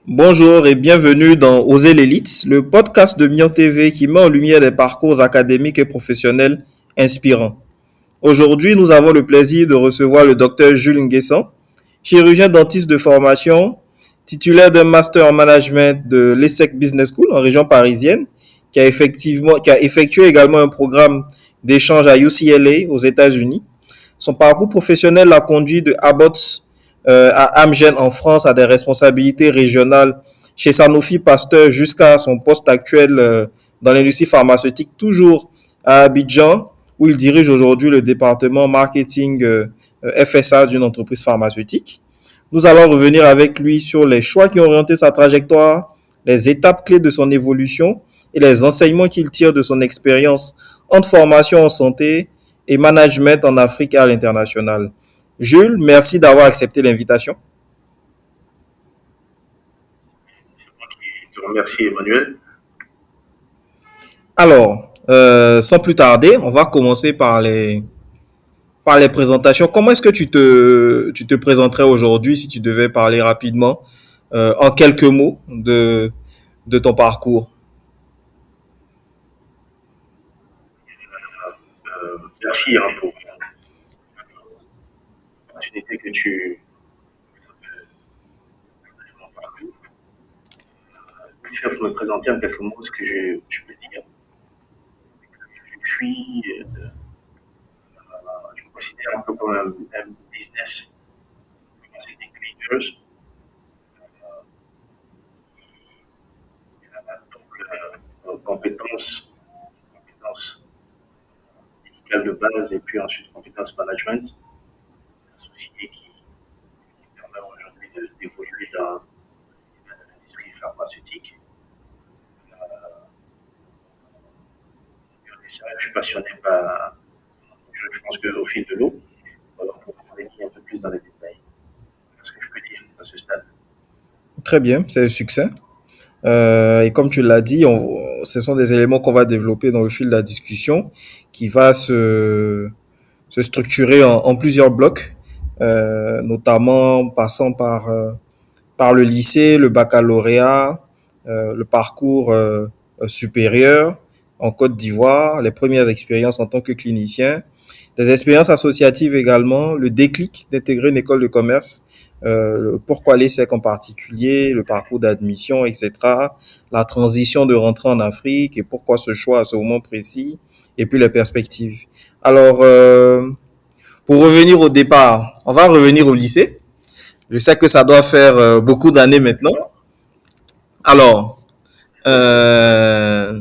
Bonjour et bienvenue dans Oser l'élite, le podcast de Mion TV qui met en lumière des parcours académiques et professionnels inspirants. Aujourd'hui, nous avons le plaisir de recevoir le docteur Jules Nguessan, chirurgien dentiste de formation, titulaire d'un master en management de l'ESSEC Business School en région parisienne, qui a effectué également un programme d'échange à UCLA aux États-Unis. Son parcours professionnel l'a conduit de Abbott à Amgen en France à des responsabilités régionales chez Sanofi Pasteur jusqu'à son poste actuel dans l'industrie pharmaceutique, toujours à Abidjan, où il dirige aujourd'hui le département marketing FSA d'une entreprise pharmaceutique. Nous allons revenir avec lui sur les choix qui ont orienté sa trajectoire, les étapes clés de son évolution et les enseignements qu'il tire de son expérience entre formation en santé et management en Afrique et à l'international. Jules, merci d'avoir accepté l'invitation. Je te remercie, Emmanuel. Alors, sans plus tarder, on va commencer par les présentations. Comment est-ce que tu te présenterais aujourd'hui si tu devais parler rapidement, en quelques mots, de ton parcours? Merci pour l'opportunité que tu m'as parlé. Je vais me présenter en quelques mots ce que je peux dire. Je suis, je me considère un peu comme un business leader. Donc, compétences médicales de base et puis ensuite compétences management. Une société qui permet aujourd'hui d'évoluer dans l'industrie pharmaceutique. Je suis passionné par. Je pense qu'au fil de l'eau, voilà, on pourra aller un peu plus dans les détails. C'est ce que je peux dire à ce stade. Très bien, c'est le succès. Et comme tu l'as dit, ce sont des éléments qu'on va développer dans le fil de la discussion, qui va se structurer en plusieurs blocs, notamment passant par le lycée, le baccalauréat, le parcours supérieur en Côte d'Ivoire, les premières expériences en tant que clinicien, des expériences associatives également, le déclic d'intégrer une école de commerce, pourquoi l'ESSEC en particulier, le parcours d'admission, etc., la transition de rentrer en Afrique et pourquoi ce choix à ce moment précis, et puis les perspectives. Alors, pour revenir au départ, on va revenir au lycée. Je sais que ça doit faire beaucoup d'années maintenant. Alors, euh,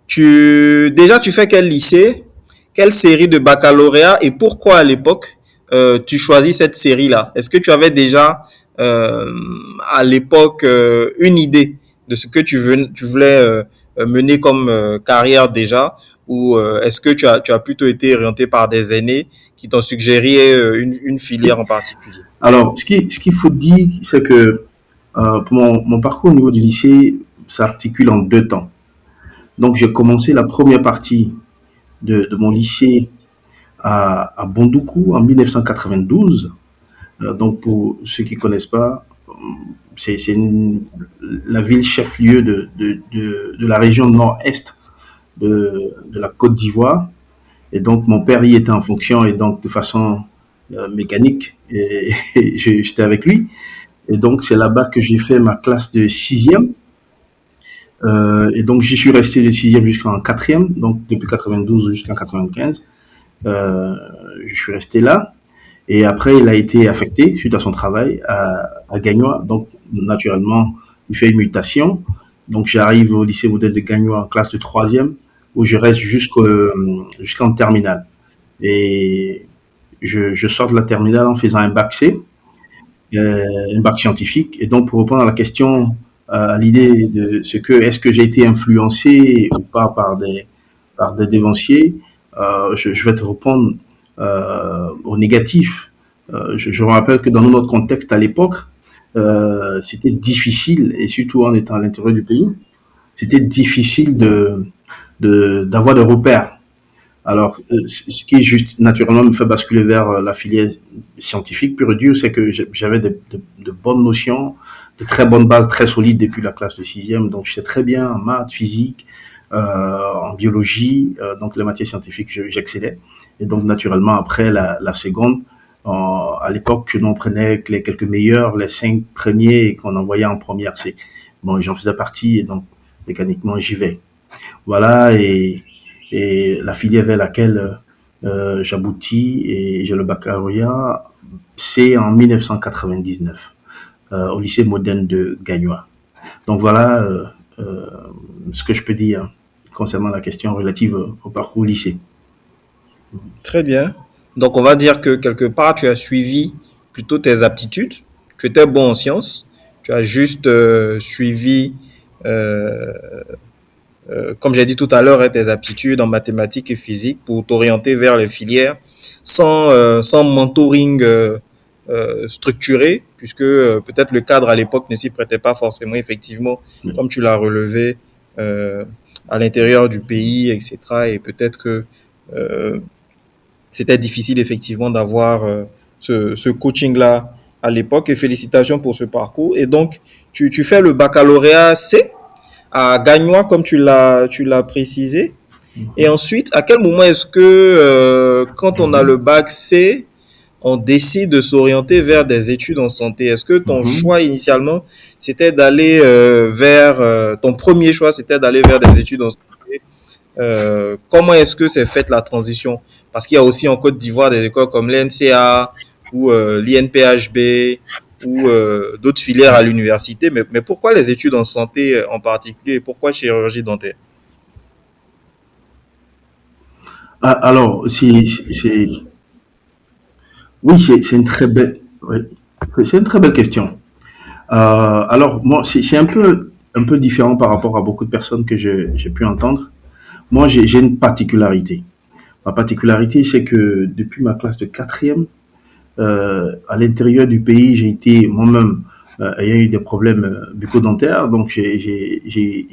tu fais quel lycée, quelle série de baccalauréat et pourquoi à l'époque tu choisis cette série-là? Est-ce que tu avais déjà euh, à l'époque une idée de ce que tu voulais mener comme carrière déjà ou est-ce que tu as plutôt été orienté par des aînés qui t'ont suggéré une filière en particulier? Alors, ce qu'il faut dire, c'est que pour mon parcours au niveau du lycée s'articule en deux temps. Donc, j'ai commencé la première partie de mon lycée à Bondoukou en 1992. Donc, pour ceux qui ne connaissent pas, c'est la ville chef-lieu de la région nord-est de la Côte d'Ivoire. Et donc, mon père y était en fonction et donc de façon mécanique, et j'étais avec lui. Et donc, c'est là-bas que j'ai fait ma classe de sixième. Et donc, j'y suis resté de sixième jusqu'en quatrième, donc depuis 92 jusqu'en 95. Euh, je suis resté là. Et après, il a été affecté, suite à son travail, à Gagnoa. Donc, naturellement, il fait une mutation. Donc, j'arrive au lycée modèle de Gagnoa en classe de troisième, où je reste jusqu'en terminale. Et je sors de la terminale en faisant un bac C, un bac scientifique. Et donc, pour répondre à la question, à l'idée de ce que est-ce que j'ai été influencé ou pas par des dévanciers, je vais te répondre au négatif. Je me rappelle que dans notre contexte à l'époque, c'était difficile, et surtout en étant à l'intérieur du pays, c'était difficile d'avoir des repères. Alors, ce qui juste naturellement me fait basculer vers la filière scientifique pure et dure, c'est que j'avais de bonnes notions de très bonnes bases, très solides depuis la classe de sixième. Donc, j'étais très bien en maths, physique, en biologie, donc les matières scientifiques, j'excellais. Et donc, naturellement, après la seconde, à l'époque, nous on prenait que les quelques meilleurs, les 5 premiers, et qu'on envoyait en première C. Bon, j'en faisais partie, et donc, mécaniquement, j'y vais. Voilà, et la filière vers laquelle j'aboutis, et j'ai le baccalauréat, c'est en 1999, au lycée moderne de Gagnois. Donc voilà ce que je peux dire concernant la question relative au parcours lycée. Très bien. Donc, on va dire que quelque part, tu as suivi plutôt tes aptitudes. Tu étais bon en sciences. Tu as juste suivi, euh, comme j'ai dit tout à l'heure, hein, tes aptitudes en mathématiques et physique pour t'orienter vers les filières sans mentoring structuré, puisque peut-être le cadre à l'époque ne s'y prêtait pas forcément, effectivement, comme tu l'as relevé, euh, à l'intérieur du pays, etc. Et peut-être que euh, c'était difficile effectivement d'avoir ce coaching-là à l'époque. Et félicitations pour ce parcours. Et donc, tu fais le baccalauréat C à Gagnois, comme tu l'as précisé. Et ensuite, à quel moment est-ce que, quand on a le bac C, on décide de s'orienter vers des études en santé? Est-ce que ton Mhm. choix initialement, c'était d'aller ton premier choix, c'était d'aller vers des études en santé? Comment est-ce que c'est faite la transition? Parce qu'il y a aussi en Côte d'Ivoire des écoles comme l'NCA ou l'INPHB ou d'autres filières à l'université. Mais pourquoi les études en santé en particulier et pourquoi chirurgie dentaire? Ah, alors, oui, c'est une très belle, oui, c'est une très belle question. Alors, moi, c'est un peu différent par rapport à beaucoup de personnes que j'ai pu entendre. Moi, j'ai une particularité. Ma particularité, c'est que depuis ma classe de quatrième, à l'intérieur du pays, j'ai été moi-même ayant eu des problèmes bucco-dentaires, donc j'ai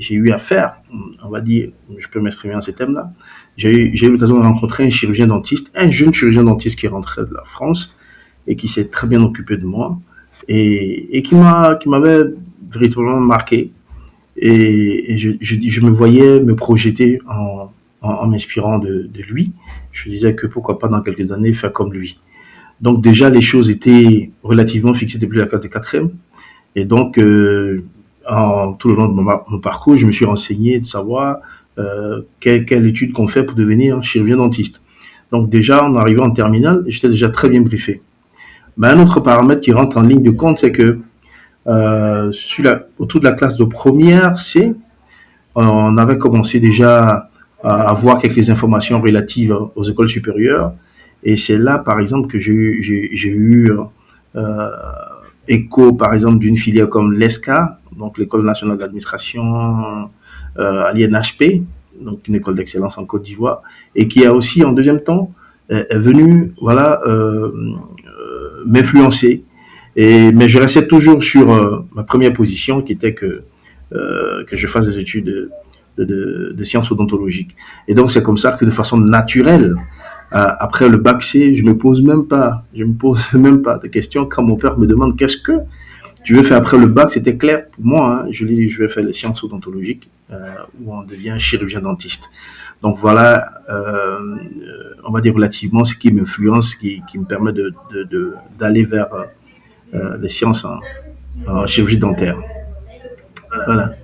eu affaire, on va dire, je peux m'exprimer en ces termes-là, j'ai eu l'occasion de rencontrer un chirurgien dentiste, un jeune chirurgien dentiste qui est rentré de la France et qui s'est très bien occupé de moi et qui m'avait véritablement marqué et je me voyais me projeter en m'inspirant de lui. Je disais que pourquoi pas dans quelques années faire comme lui. Donc déjà, les choses étaient relativement fixées depuis la classe de quatrième. Et donc, tout le long de mon parcours, je me suis renseigné de savoir quelle étude qu'on fait pour devenir chirurgien dentiste. Donc déjà, en arrivant en terminale, j'étais déjà très bien briefé. Mais un autre paramètre qui rentre en ligne de compte, c'est que autour de la classe de première C, on avait commencé déjà à avoir quelques informations relatives aux écoles supérieures. Et c'est là, par exemple, que j'ai eu euh, écho, par exemple, d'une filière comme l'ESCA, donc l'École nationale d'administration à l'INHP, donc une école d'excellence en Côte d'Ivoire, et qui a aussi, en deuxième temps, est venu, voilà, m'influencer. Mais je restais toujours sur ma première position, qui était que je fasse des études de sciences odontologiques. Et donc, c'est comme ça que de façon naturelle, après le bac C, je me pose même pas de questions. Quand mon père me demande qu'est-ce que tu veux faire après le bac, c'était clair pour moi. Hein. Je lui dis, je vais faire les sciences odontologiques, où on devient chirurgien dentiste. Donc voilà, on va dire relativement ce qui m'influence, qui me permet d'aller vers les sciences en chirurgie dentaire. Voilà.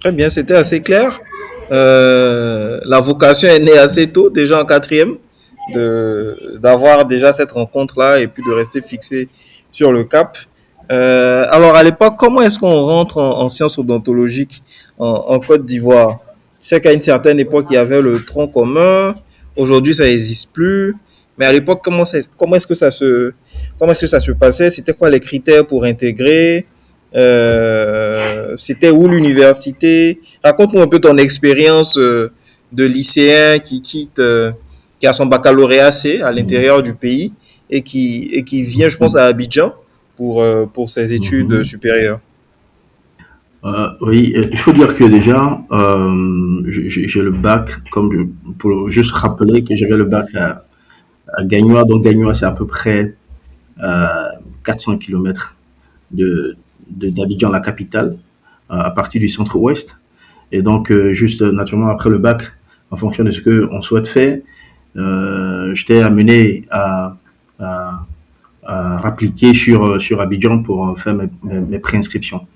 Très bien, c'était assez clair. La vocation est née assez tôt, déjà en quatrième, d'avoir déjà cette rencontre-là et puis de rester fixé sur le cap. Alors à l'époque, comment est-ce qu'on rentre en sciences odontologiques en Côte d'Ivoire? Je sais qu'à une certaine époque, il y avait le tronc commun. Aujourd'hui, ça n'existe plus. Mais à l'époque, comment est-ce que ça se passait? C'était quoi les critères pour intégrer? C'était où l'université? Raconte-nous un peu ton expérience de lycéen qui a son baccalauréat C à l'intérieur du pays et qui vient, je pense, à Abidjan pour ses études Mhm. supérieures. Oui, il faut dire que déjà, j'ai le bac, pour juste rappeler que j'avais le bac à Gagnois. Donc Gagnois, c'est à peu près 400 kilomètres de, d'Abidjan, la capitale, à partir du centre-ouest. Et donc, juste naturellement après le bac, en fonction de ce qu'on souhaite faire, j'étais amené à, à rappliquer sur Abidjan pour faire mes préinscriptions.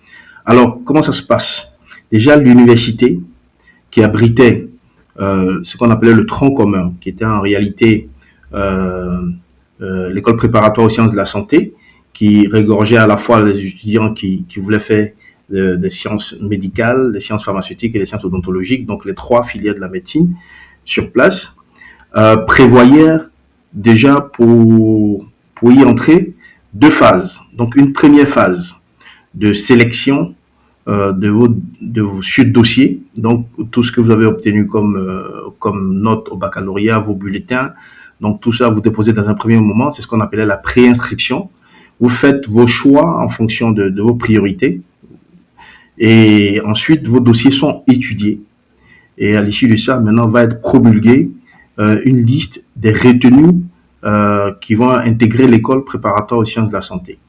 Alors, comment ça se passe? Déjà, l'université qui abritait ce qu'on appelait le tronc commun, qui était en réalité l'école préparatoire aux sciences de la santé, qui regorgeait à la fois les étudiants qui voulaient faire des sciences médicales, des sciences pharmaceutiques et des sciences odontologiques, donc les trois filières de la médecine sur place, prévoyait déjà pour y entrer deux phases. Donc une première phase de sélection de vos dossiers, donc tout ce que vous avez obtenu comme note au baccalauréat, vos bulletins, donc tout ça vous déposez dans un premier moment, c'est ce qu'on appelait la préinscription. Vous faites vos choix en fonction de vos priorités et ensuite vos dossiers sont étudiés et à l'issue de ça, maintenant va être promulguée une liste des retenus qui vont intégrer l'école préparatoire aux sciences de la santé.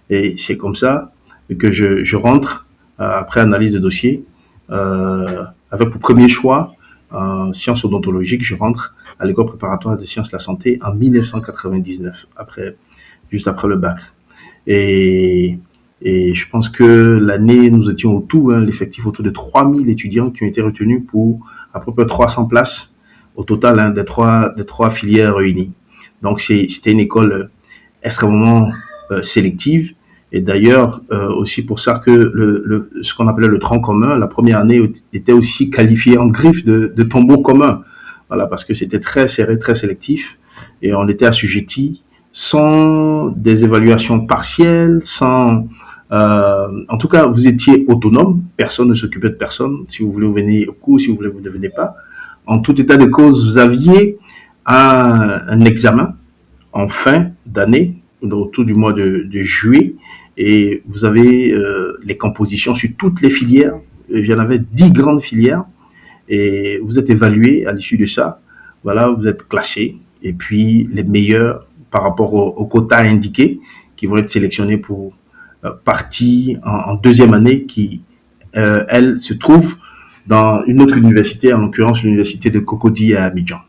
Et c'est comme ça que je rentre après analyse de dossier avec pour premier choix en sciences odontologiques. Je rentre à l'école préparatoire des sciences de la santé en 1999, juste après le bac. Et je pense que l'année, nous étions l'effectif autour de 3000 étudiants qui ont été retenus pour à peu près 300 places au total des trois filières réunies. Donc c'était une école extrêmement sélective. Et d'ailleurs, aussi pour ça que ce qu'on appelait le tronc commun, la première année était aussi qualifiée en griffe de tombeau commun. Voilà, parce que c'était très serré, très sélectif. Et on était assujetti sans des évaluations partielles, en tout cas, vous étiez autonome. Personne ne s'occupait de personne. Si vous voulez, vous venez au cours. Si vous voulez, vous ne venez pas. En tout état de cause, vous aviez un examen en fin d'année, autour du mois de juillet, et vous avez les compositions sur toutes les filières. Il y en avait 10 grandes filières, et vous êtes évalué à l'issue de ça. Voilà, vous êtes classé, et puis les meilleurs par rapport au quota indiqué, qui vont être sélectionnés pour partie en deuxième année, qui, elle, se trouve dans une autre université, en l'occurrence l'université de Cocody à Abidjan.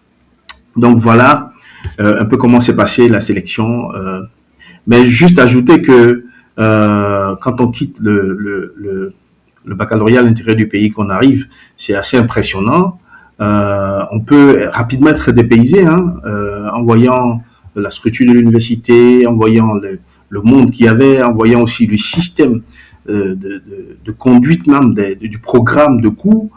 Donc voilà un peu comment s'est passée la sélection. Mais juste ajouter que quand on quitte le baccalauréat à l'intérieur du pays, qu'on arrive, c'est assez impressionnant. On peut rapidement être dépaysé en voyant la structure de l'université, en voyant le monde qu'il y avait, en voyant aussi le système de conduite même du programme de cours.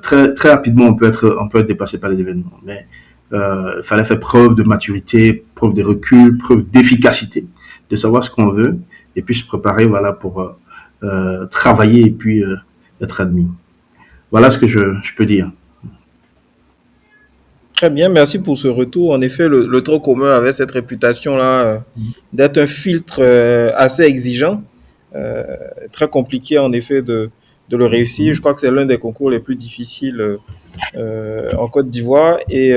Très très rapidement, on peut être dépassé par les événements. Mais il fallait faire preuve de maturité, preuve de recul, preuve d'efficacité, de savoir ce qu'on veut, et puis se préparer, voilà, pour travailler et puis être admis. Voilà ce que je peux dire. Très bien, merci pour ce retour. En effet, le tronc commun avait cette réputation-là d'être un filtre assez exigeant, très compliqué en effet de le réussir. Je crois que c'est l'un des concours les plus difficiles en Côte d'Ivoire. Et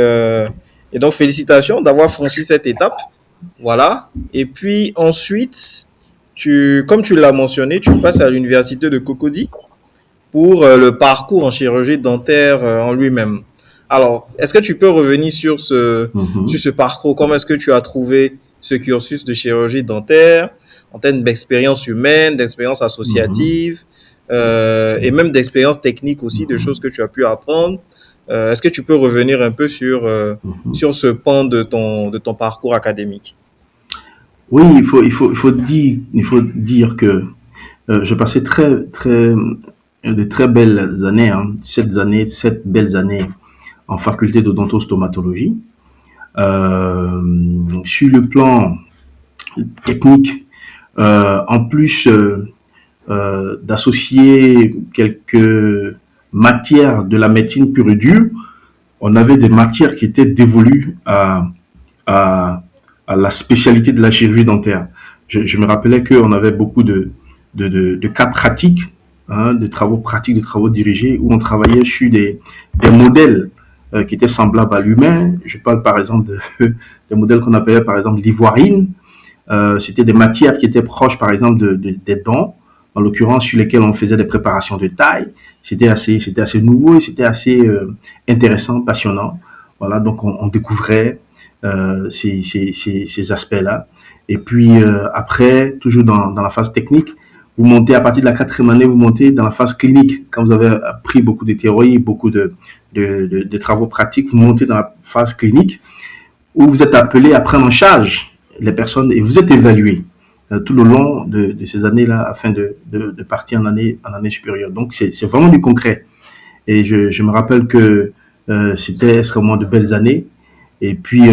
donc, félicitations d'avoir franchi cette étape. Voilà. Et puis ensuite, comme tu l'as mentionné, tu passes à l'université de Cocody pour le parcours en chirurgie dentaire en lui-même. Alors, est-ce que tu peux revenir sur ce parcours? Comment est-ce que tu as trouvé ce cursus de chirurgie dentaire en termes d'expérience humaine, d'expérience associative et même d'expérience technique aussi, de choses que tu as pu apprendre? Est-ce que tu peux revenir un peu sur ce pan de ton parcours académique? Oui, il faut dire que j'ai passé de très belles années, 7 belles années en faculté d'odontostomatologie. Sur le plan technique, en plus d'associer quelques matières de la médecine pure et dure, on avait des matières qui étaient dévolues à la spécialité de la chirurgie dentaire. Je me rappelais qu'on avait beaucoup de cas pratiques, de travaux pratiques, de travaux dirigés, où on travaillait sur des modèles qui étaient semblables à l'humain. Je parle par exemple des modèles qu'on appelait par exemple l'ivoirine. C'était des matières qui étaient proches par exemple des dents, en l'occurrence, sur lesquels on faisait des préparations de taille. C'était assez nouveau et c'était assez intéressant, passionnant. Voilà, donc on découvrait ces aspects-là. Et puis après, toujours dans la phase technique, vous montez à partir de la 4e année, vous montez dans la phase clinique. Quand vous avez appris beaucoup de théories, beaucoup de travaux pratiques, vous montez dans la phase clinique où vous êtes appelé à prendre en charge les personnes et vous êtes évalué tout le long de ces années-là afin de partir en année supérieure. Donc, c'est vraiment du concret. Et je me rappelle que c'était extrêmement de belles années. Et puis,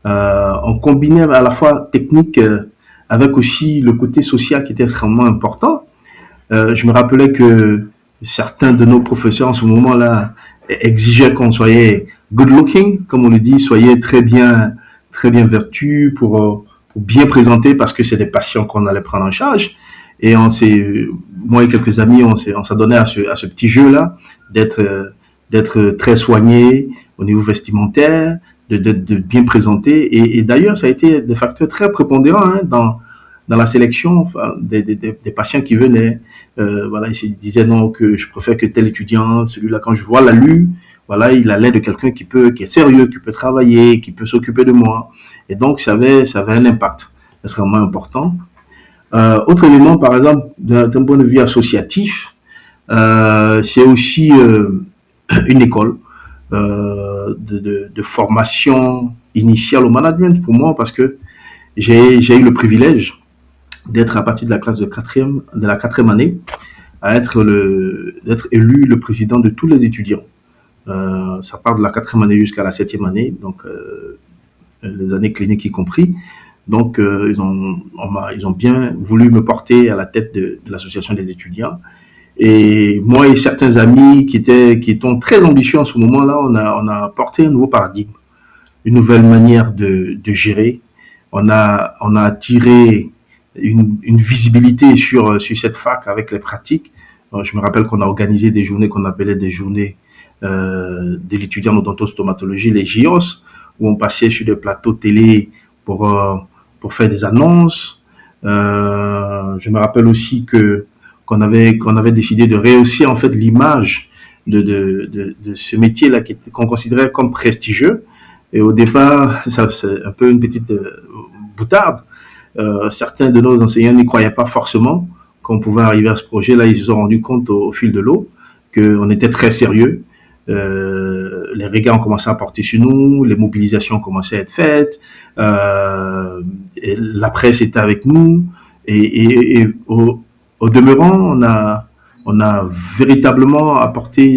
on combinait à la fois technique avec aussi le côté social qui était extrêmement important. Je me rappelais que certains de nos professeurs en ce moment-là exigeaient qu'on soit good looking, comme on le dit, soyez très bien vertu pour bien présenter parce que c'est des patients qu'on allait prendre en charge. Et moi et quelques amis, on s'adonnait à ce petit jeu-là, d'être très soigné au niveau vestimentaire, de bien présenter. Et d'ailleurs, ça a été des facteurs très prépondérants dans la sélection enfin, des patients qui venaient. Voilà, ils se disaient non, que je préfère que tel étudiant, celui-là, quand je vois l'alu, voilà, il a l'air de quelqu'un qui est sérieux, qui peut travailler, qui peut s'occuper de moi. Et donc, ça avait un impact extrêmement important. Autre élément, par exemple, d'un point de vue associatif, c'est aussi une école de formation initiale au management pour moi parce que j'ai eu le privilège d'être à partir de la classe de la quatrième année à d'être élu le président de tous les étudiants. Ça part de la 4e année jusqu'à la 7e année, donc les années cliniques y compris. Donc ils ont bien voulu me porter à la tête de l'association des étudiants. Et moi et certains amis qui étaient très ambitieux en ce moment-là, on a porté un nouveau paradigme, une nouvelle manière de gérer. On a attiré une visibilité sur cette fac avec les pratiques. Je me rappelle qu'on a organisé des journées qu'on appelait des journées de l'étudiant en odontostomatologie, les JOS, où on passait sur des plateaux télé pour faire des annonces. Je me rappelle aussi qu'on avait décidé de rehausser en fait l'image de ce métier-là qu'on considérait comme prestigieux. Et au départ, ça c'est un peu une petite boutarde. Certains de nos enseignants n'y croyaient pas forcément qu'on pouvait arriver à ce projet-là. Ils se sont rendus compte au fil de l'eau qu'on était très sérieux. Les regards ont commencé à porter sur nous, les mobilisations ont commencé à être faites, et la presse était avec nous, et au demeurant, on a véritablement apporté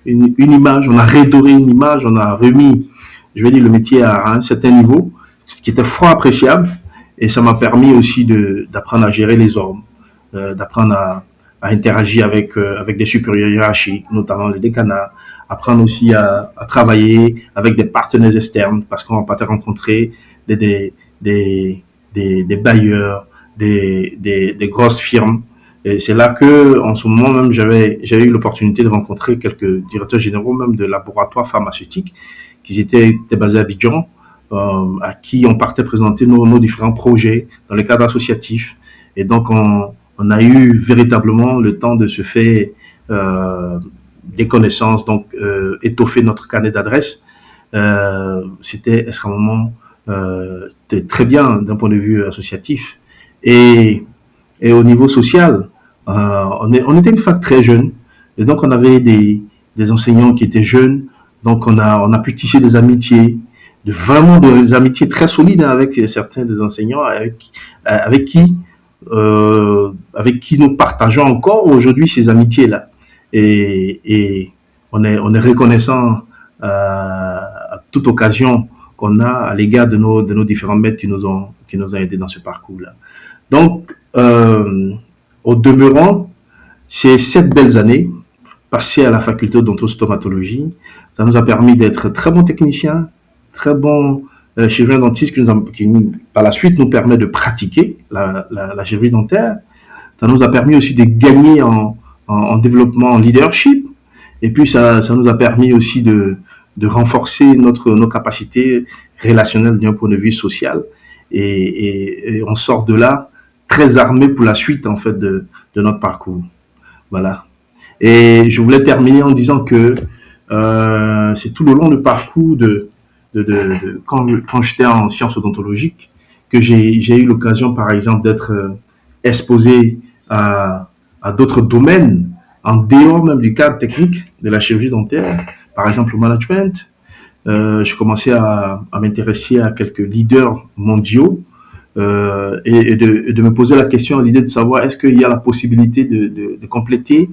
une image, on a redoré une image, on a remis, je vais dire, le métier à un certain niveau, ce qui était fort appréciable, et ça m'a permis aussi d'apprendre à gérer les hommes, d'apprendre à interagir avec des supérieurs hiérarchiques, notamment le décanat, apprendre aussi à travailler avec des partenaires externes, parce qu'on va pas rencontrer des bailleurs, des grosses firmes. Et c'est là que, en ce moment même, j'avais eu l'opportunité de rencontrer quelques directeurs généraux même de laboratoires pharmaceutiques qui étaient basés à Abidjan, à qui on partait présenter nos différents projets dans le cadre associatif. Et donc, on a eu véritablement le temps de se faire des connaissances, donc étoffer notre carnet d'adresses. C'était extrêmement très bien d'un point de vue associatif. Et au niveau social, on était une fac très jeune, et donc on avait des enseignants qui étaient jeunes, donc on a pu tisser des amitiés, vraiment des amitiés très solides avec certains des enseignants avec qui nous partageons encore aujourd'hui ces amitiés-là. Et on est reconnaissant à toute occasion qu'on a à l'égard de nos différents maîtres qui nous ont aidés dans ce parcours-là. Donc, au demeurant, ces 7 belles années passées à la faculté d'odontostomatologie, ça nous a permis d'être très bons techniciens, très bons chirurgiens dentistes qui, par la suite, nous permet de pratiquer la chirurgie dentaire. Ça nous a permis aussi de gagner en développement, en leadership. Et puis, ça nous a permis aussi de renforcer nos capacités relationnelles d'un point de vue social. Et on sort de là très armés pour la suite, en fait, de notre parcours. Voilà. Et je voulais terminer en disant que c'est tout le long du parcours quand j'étais en sciences odontologiques que j'ai eu l'occasion, par exemple, d'être exposé à d'autres domaines en dehors même du cadre technique de la chirurgie dentaire, par exemple le management. Je commençais à m'intéresser à quelques leaders mondiaux et de me poser la question à l'idée de savoir est-ce qu'il y a la possibilité de compléter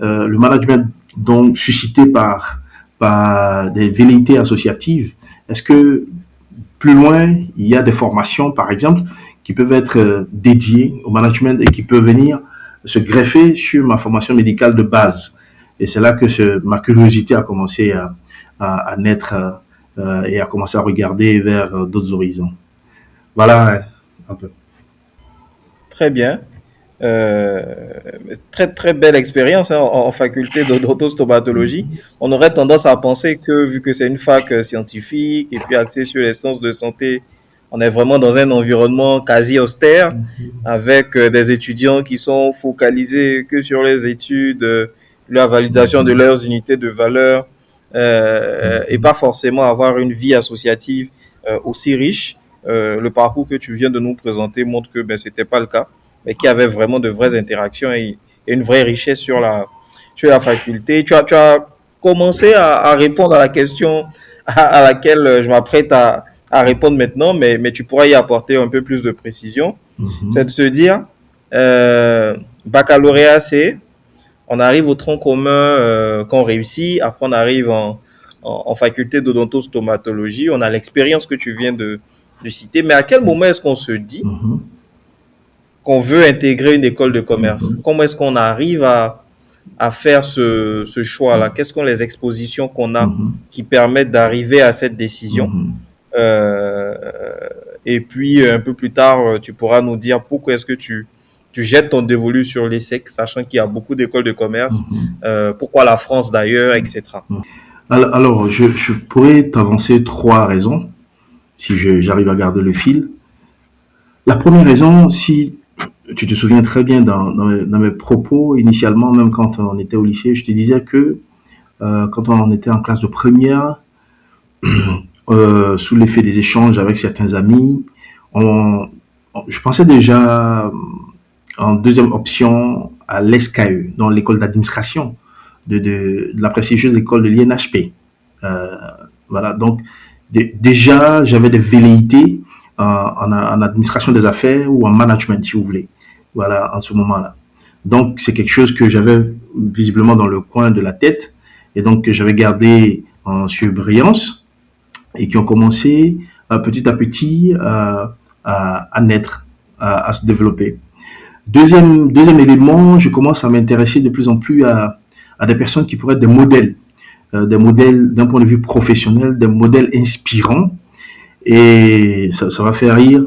le management donc suscité par des velléités associatives. Est-ce que plus loin, il y a des formations, par exemple, qui peuvent être dédiées au management et qui peuvent venir se greffer sur ma formation médicale de base. Et c'est là que ma curiosité a commencé à naître et a commencé à regarder vers d'autres horizons. Voilà un peu. Très bien. Euh, très très belle expérience hein, en faculté d'odontostomatologie. On aurait tendance à penser que vu que c'est une fac scientifique et puis axée sur les sciences de santé, on est vraiment dans un environnement quasi austère avec des étudiants qui sont focalisés que sur les études, la validation de leurs unités de valeur et pas forcément avoir une vie associative aussi riche. Le parcours que tu viens de nous présenter montre que ben, c'était pas le cas mais qui avait vraiment de vraies interactions et une vraie richesse sur la faculté. Tu as commencé à répondre à la question à laquelle je m'apprête à répondre maintenant, mais tu pourras y apporter un peu plus de précision. C'est de se dire, baccalauréat, c'est, on arrive au tronc commun qu'on réussit, après on arrive en faculté d'odontostomatologie, on a l'expérience que tu viens de citer, mais à quel moment est-ce qu'on se dit qu'on veut intégrer une école de commerce? Comment est-ce qu'on arrive à faire ce choix-là? Quelles sont les expositions qu'on a qui permettent d'arriver à cette décision? Euh, et puis, un peu plus tard, tu pourras nous dire pourquoi est-ce que tu jettes ton dévolu sur l'ESSEC, sachant qu'il y a beaucoup d'écoles de commerce, pourquoi la France d'ailleurs, etc. Alors je pourrais t'avancer trois raisons, si j'arrive à garder le fil. La première raison, si tu te souviens très bien dans mes propos, initialement, même quand on était au lycée, je te disais que quand on était en classe de première, sous l'effet des échanges avec certains amis, je pensais déjà en deuxième option à l'ESCAE, dans l'école d'administration de la prestigieuse école de l'INHP. Euh, voilà, donc déjà j'avais des velléités en administration des affaires ou en management, si vous voulez. Voilà, en ce moment-là. Donc, c'est quelque chose que j'avais visiblement dans le coin de la tête et donc que j'avais gardé en surbrillance et qui ont commencé petit à petit à naître, à se développer. Deuxième élément, je commence à m'intéresser de plus en plus à des personnes qui pourraient être des modèles d'un point de vue professionnel, des modèles inspirants. Et ça va faire rire.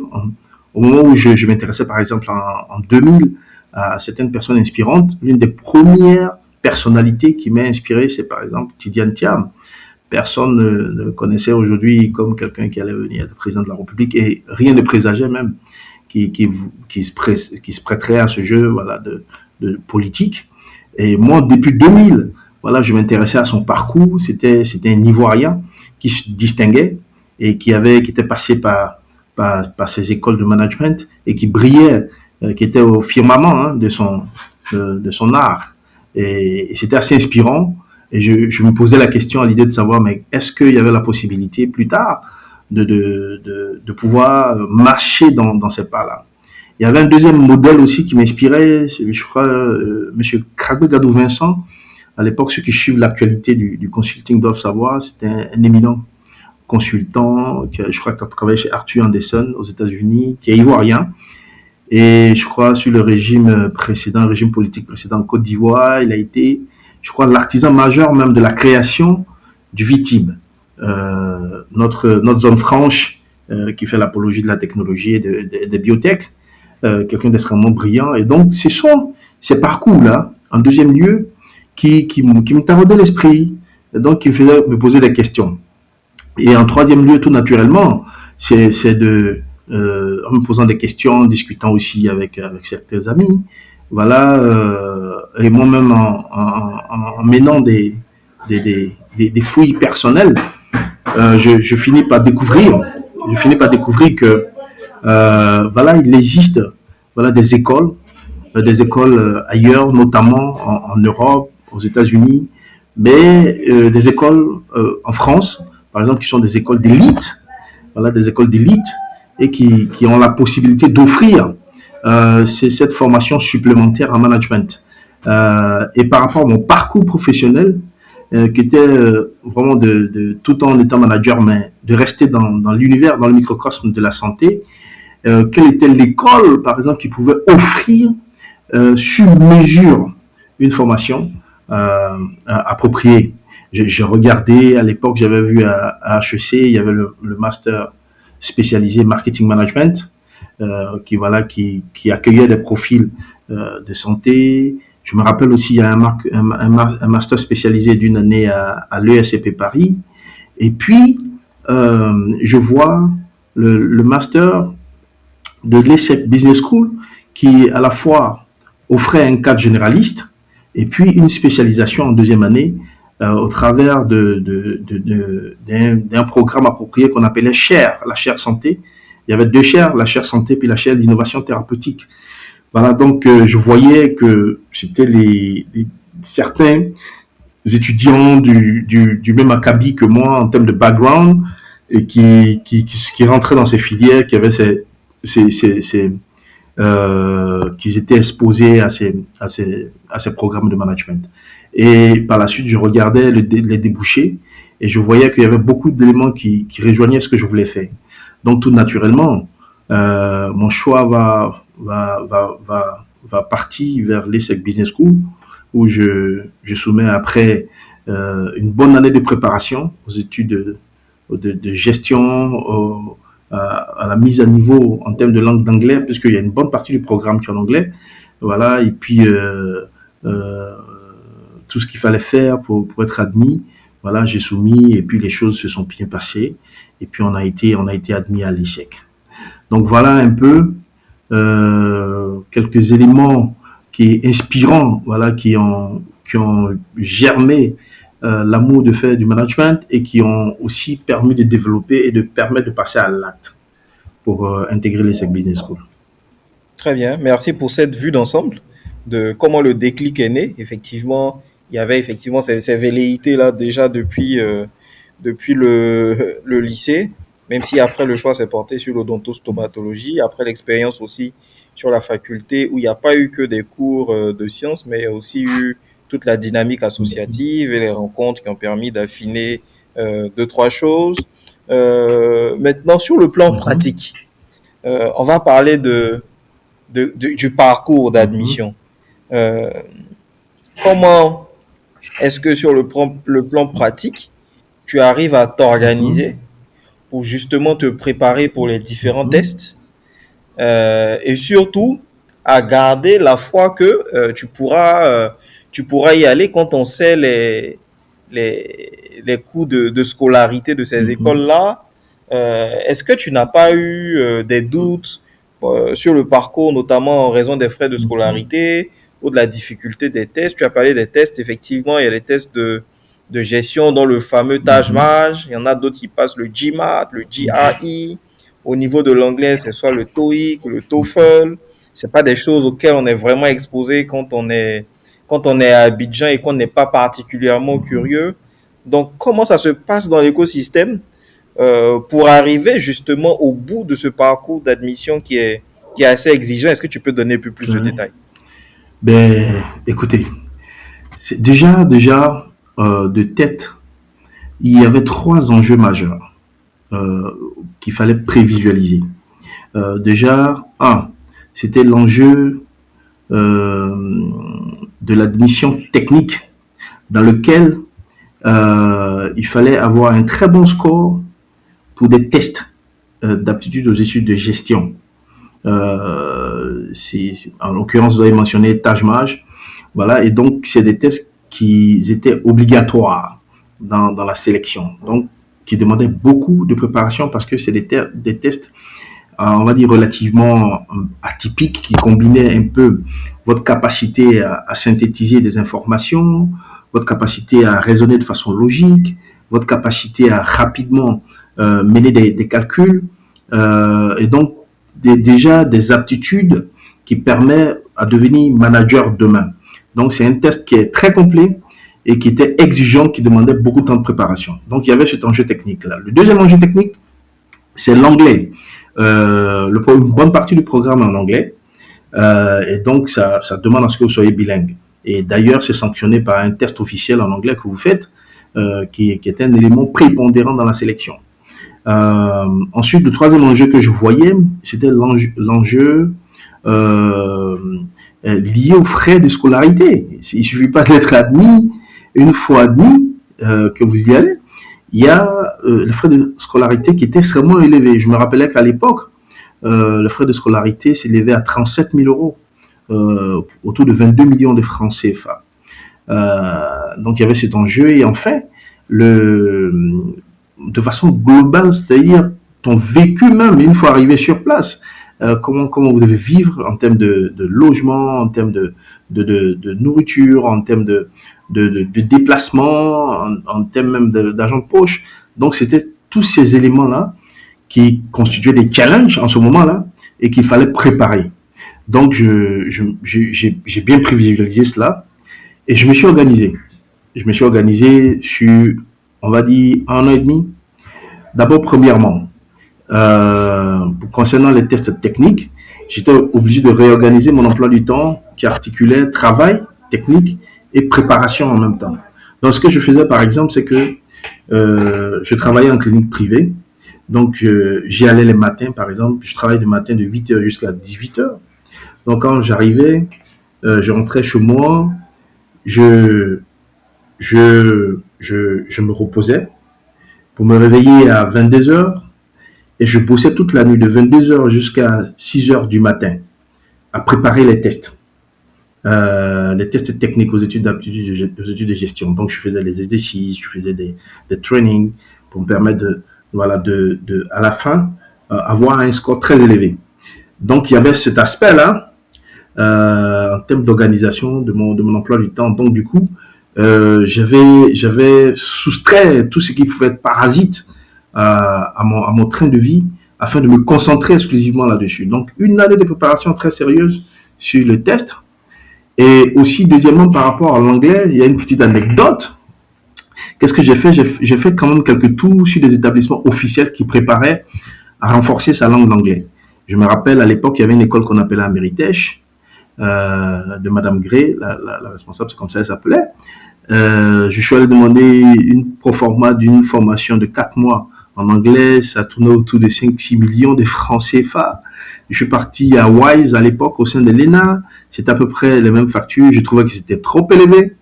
Au moment où je m'intéressais, par exemple, en 2000, à certaines personnes inspirantes, l'une des premières personnalités qui m'a inspiré, c'est par exemple Tidjane Thiam. Personne ne le connaissait aujourd'hui comme quelqu'un qui allait venir être président de la République et rien ne présageait même qui se prêterait à ce jeu voilà, de politique. Et moi, depuis 2000, voilà, je m'intéressais à son parcours. C'était un Ivoirien qui se distinguait et qui était passé par ces écoles de management et qui brillait, qui était au firmament hein, de son art. Et c'était assez inspirant. Et je me posais la question à l'idée de savoir, mais est-ce qu'il y avait la possibilité plus tard de pouvoir marcher dans ces pas-là? Il y avait un deuxième modèle aussi qui m'inspirait, je crois, Monsieur Kragwe Gadou Vincent. À l'époque, ceux qui suivent l'actualité du consulting doivent savoir, c'était un éminent consultant, je crois qu'il a travaillé chez Arthur Andersen aux États-Unis, qui est ivoirien. Et je crois, sur le régime politique précédent en Côte d'Ivoire, il a été, je crois, l'artisan majeur même de la création du VITIB, notre zone franche qui fait l'apologie de la technologie et des biotech, quelqu'un d'extrêmement brillant. Et donc, ce sont ces parcours-là, en deuxième lieu, qui me taraudaient l'esprit, et donc qui me faisaient me poser des questions. Et en troisième lieu, tout naturellement, c'est en me posant des questions, en discutant aussi avec certains amis. Voilà, et moi-même en menant des fouilles personnelles, je finis par découvrir que voilà, il existe voilà des écoles ailleurs, notamment en Europe, aux États-Unis, mais des écoles en France, par exemple, qui sont des écoles d'élite, voilà, des écoles d'élite et qui ont la possibilité d'offrir cette formation supplémentaire en management. Et par rapport à mon parcours professionnel, qui était vraiment tout en étant manager, mais de rester dans l'univers, dans le microcosme de la santé, quelle était l'école, par exemple, qui pouvait offrir sur mesure une formation appropriée. J'ai regardé, à l'époque, j'avais vu à HEC, il y avait le master spécialisé marketing management, qui accueillait des profils de santé. Je me rappelle aussi, il y a un master spécialisé d'une année à l'ESCP Paris. Et puis, je vois le master de l'ESSEC Business School qui à la fois offrait un cadre généraliste et puis une spécialisation en deuxième année au travers d'un programme approprié qu'on appelait chaire, la chaire santé. Il y avait deux chaires, la chaire santé puis la chaire d'innovation thérapeutique. Voilà, donc je voyais que c'était certains étudiants du même acabit que moi en termes de background et qui rentraient dans ces filières, qui avaient qu'ils étaient exposés à ces programmes de management. Et par la suite, je regardais les débouchés et je voyais qu'il y avait beaucoup d'éléments qui rejoignaient ce que je voulais faire. Donc tout naturellement, mon choix va partir vers l'ESSEC Business School où je soumets après une bonne année de préparation aux études de gestion, à la mise à niveau en termes de langue d'anglais, puisqu'il y a une bonne partie du programme qui est en anglais. Voilà, et puis tout ce qu'il fallait faire pour être admis, voilà, j'ai soumis et puis les choses se sont bien passées. Et puis on a été admis à l'ESSEC. Donc voilà un peu quelques éléments qui inspirants, voilà, qui ont germé l'amour de faire du management et qui ont aussi permis de développer et de permettre de passer à l'acte pour intégrer l'ESSEC Business School. Très bien, merci pour cette vue d'ensemble de comment le déclic est né. Effectivement, il y avait effectivement ces velléités-là déjà depuis le lycée, même si après le choix s'est porté sur l'odontostomatologie, après l'expérience aussi sur la faculté où il n'y a pas eu que des cours de sciences, mais il y a aussi eu toute la dynamique associative et les rencontres qui ont permis d'affiner deux, trois choses. Maintenant, sur le plan pratique, on va parler du parcours d'admission. Comment est-ce que sur le plan pratique, tu arrives à t'organiser pour justement te préparer pour les différents tests et surtout à garder la foi que tu pourras y aller quand on sait les coûts de scolarité de ces écoles-là. Est-ce que tu n'as pas eu des doutes sur le parcours, notamment en raison des frais de scolarité ou de la difficulté des tests? Tu as parlé des tests, effectivement, il y a les tests de gestion, dont le fameux TAJMAJ. Il y en a d'autres qui passent le GMAT, le GRE. Au niveau de l'anglais, c'est soit le TOEIC, le TOEFL. C'est pas des choses auxquelles on est vraiment exposé quand on est à Abidjan et qu'on n'est pas particulièrement curieux. Donc, comment ça se passe dans l'écosystème pour arriver justement au bout de ce parcours d'admission qui est assez exigeant? Est-ce que tu peux donner un peu plus de détails? Ben, écoutez, c'est déjà de tête, il y avait trois enjeux majeurs qu'il fallait prévisualiser. Déjà, c'était l'enjeu de l'admission technique dans lequel il fallait avoir un très bon score pour des tests d'aptitude aux études de gestion. En l'occurrence, vous avez mentionné TAJMAJ. Voilà, et donc, c'est des tests qui étaient obligatoires dans la sélection. Donc, qui demandaient beaucoup de préparation parce que c'est des tests on va dire, relativement atypique, qui combinait un peu votre capacité à synthétiser des informations, votre capacité à raisonner de façon logique, votre capacité à rapidement mener des calculs, et donc déjà des aptitudes qui permettent à devenir manager demain. Donc c'est un test qui est très complet et qui était exigeant, qui demandait beaucoup de temps de préparation. Donc il y avait cet enjeu technique-là. Le deuxième enjeu technique, c'est l'anglais. Une bonne partie du programme est en anglais, et donc ça demande à ce que vous soyez bilingue. Et d'ailleurs, c'est sanctionné par un test officiel en anglais que vous faites, qui est un élément prépondérant dans la sélection. Ensuite, le troisième enjeu que je voyais, c'était l'enjeu lié aux frais de scolarité. Il ne suffit pas d'être admis. Une fois admis, que vous y allez, il y a les frais de scolarité qui étaient extrêmement élevés. Je me rappelais qu'à l'époque, les frais de scolarité s'élevaient à 37 000 euros, autour de 22 millions de francs CFA. Donc il y avait cet enjeu. Et enfin, de façon globale, c'est-à-dire ton vécu même, une fois arrivé sur place, comment vous devez vivre en termes de logement, en termes de nourriture, en termes de déplacement, en termes même d'argent de poche. Donc c'était tous ces éléments-là qui constituaient des challenges en ce moment-là et qu'il fallait préparer. Donc j'ai bien prévisualisé cela et je me suis organisé. Je me suis organisé sur, on va dire, 1 an et demi. D'abord, premièrement, concernant les tests techniques, j'étais obligé de réorganiser mon emploi du temps qui articulait travail, technique et préparation en même temps. Donc, ce que je faisais, par exemple, c'est que je travaillais en clinique privée. Donc, j'y allais les matins, par exemple. Je travaillais le matin de 8h jusqu'à 18h. Donc, quand j'arrivais, je rentrais chez moi, je me reposais pour me réveiller à 22h et je bossais toute la nuit de 22h jusqu'à 6h du matin à préparer les tests techniques aux études d'aptitude, aux études de gestion. Donc, je faisais des exercices, je faisais des trainings pour me permettre à la fin, avoir un score très élevé. Donc, il y avait cet aspect-là, en termes d'organisation de mon emploi du temps. Donc, du coup, j'avais soustrait tout ce qui pouvait être parasite à mon train de vie afin de me concentrer exclusivement là-dessus. Donc, une année de préparation très sérieuse sur le test. Et aussi, deuxièmement, par rapport à l'anglais, il y a une petite anecdote. Qu'est-ce que j'ai fait? J'ai fait quand même quelques tours sur des établissements officiels qui préparaient à renforcer sa langue d'anglais. Je me rappelle, à l'époque, il y avait une école qu'on appelait Améritèche, de Madame Gray, la responsable, c'est comme ça elle s'appelait. Je suis allé demander une proforma d'une formation de 4 mois en anglais, ça tournait autour de 5-6 millions de francs CFA. Je suis parti à Wise à l'époque au sein de l'ENA, c'était à peu près les mêmes factures, je trouvais que c'était trop élevé.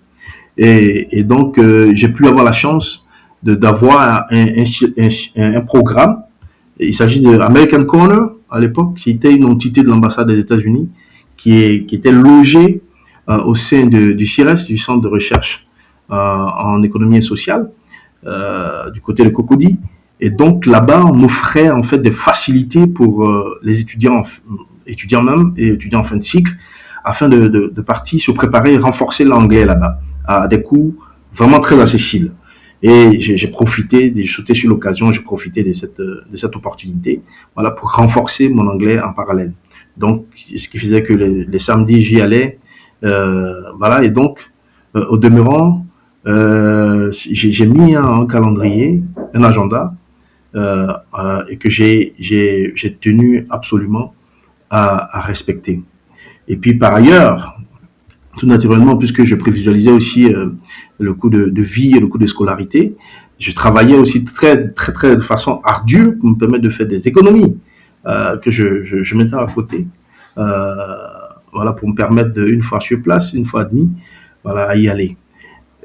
Et donc, j'ai pu avoir la chance d'avoir un programme. Il s'agit de American Corner, à l'époque, c'était une entité de l'ambassade des États-Unis qui était logée au sein du CIRES, du Centre de recherche en économie et sociale, du côté de Cocody. Et donc, là-bas, on offrait en fait des facilités pour les étudiants même et étudiants en fin de cycle, afin de partir se préparer et renforcer l'anglais là-bas, à des coûts vraiment très accessibles. Et j'ai sauté sur l'occasion, j'ai profité de cette opportunité, voilà, pour renforcer mon anglais en parallèle. Donc, ce qui faisait que les samedis, j'y allais, voilà, et donc, au demeurant, j'ai mis un calendrier, un agenda, et que j'ai tenu absolument à respecter. Et puis, par ailleurs, tout naturellement, puisque je prévisualisais aussi le coût de vie et le coût de scolarité, je travaillais aussi très, très, très de façon ardue pour me permettre de faire des économies que je mettais à côté, voilà, pour me permettre une fois sur place, une fois admis, voilà, à y aller.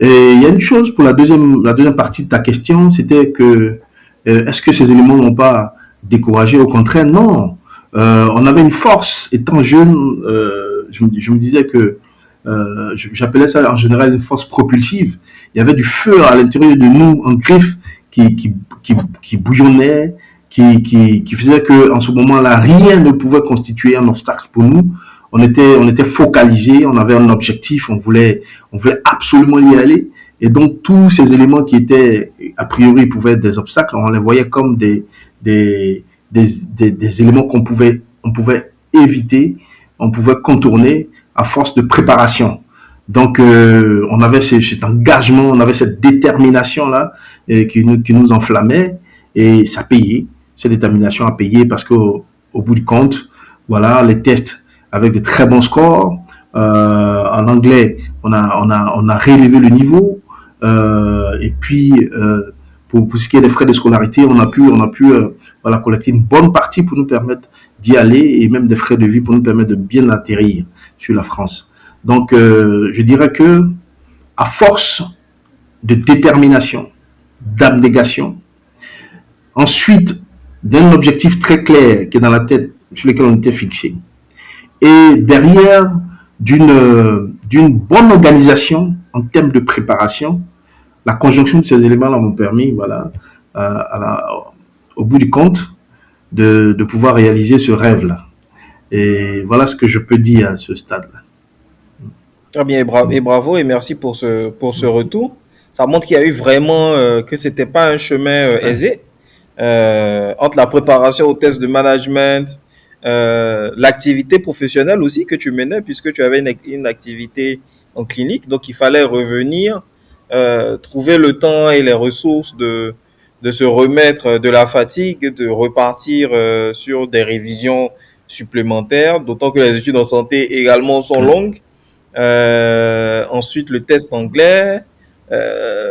Et il y a une chose pour la deuxième partie de ta question, c'était que est-ce que ces éléments n'ont pas découragé? Au contraire, non. On avait une force étant jeune. Je me disais que j'appelais ça en général une force propulsive. Il y avait du feu à l'intérieur de nous, en griffe, qui bouillonnait, qui faisait que en ce moment-là, rien ne pouvait constituer un obstacle pour nous. On était focalisé, on avait un objectif, on voulait absolument y aller. Et donc, tous ces éléments qui étaient, a priori, pouvaient être des obstacles, on les voyait comme des éléments on pouvait éviter, on pouvait contourner à force de préparation. Donc, on avait cet engagement, on avait cette détermination-là qui nous enflammait et ça payait. Cette détermination a payé parce qu'au bout du compte, voilà, les tests avec de très bons scores. En anglais, on a réélevé le niveau. Et puis, pour ce qui est des frais de scolarité, on a pu voilà, collecter une bonne partie pour nous permettre d'y aller et même des frais de vie pour nous permettre de bien atterrir sur la France. Donc, je dirais que à force de détermination, d'abnégation, ensuite d'un objectif très clair qui est dans la tête, sur lequel on était fixé, et derrière d'une bonne organisation en termes de préparation, la conjonction de ces éléments-là m'ont permis, voilà, au bout du compte, de pouvoir réaliser ce rêve-là. Et voilà ce que je peux dire à ce stade-là. Très bien, et bravo et merci pour ce retour. Ça montre qu'il y a eu vraiment que c'était pas un chemin aisé entre la préparation au test de management, l'activité professionnelle aussi que tu menais puisque tu avais une activité en clinique, donc il fallait revenir, trouver le temps et les ressources de se remettre de la fatigue, de repartir sur des révisions supplémentaires, d'autant que les études en santé également sont longues. Ensuite, le test anglais, euh,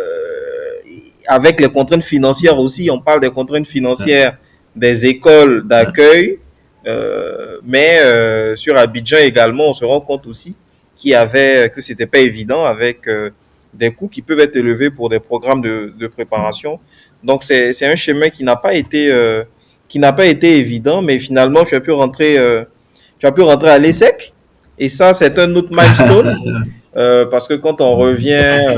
avec les contraintes financières aussi, on parle des contraintes financières des écoles d'accueil, mais sur Abidjan également, on se rend compte aussi que c'était pas évident avec des coûts qui peuvent être élevés pour des programmes de préparation. Donc c'est un chemin qui n'a pas été évident, mais finalement tu as pu rentrer à l'ESSEC. Et ça, c'est un autre milestone, parce que quand on revient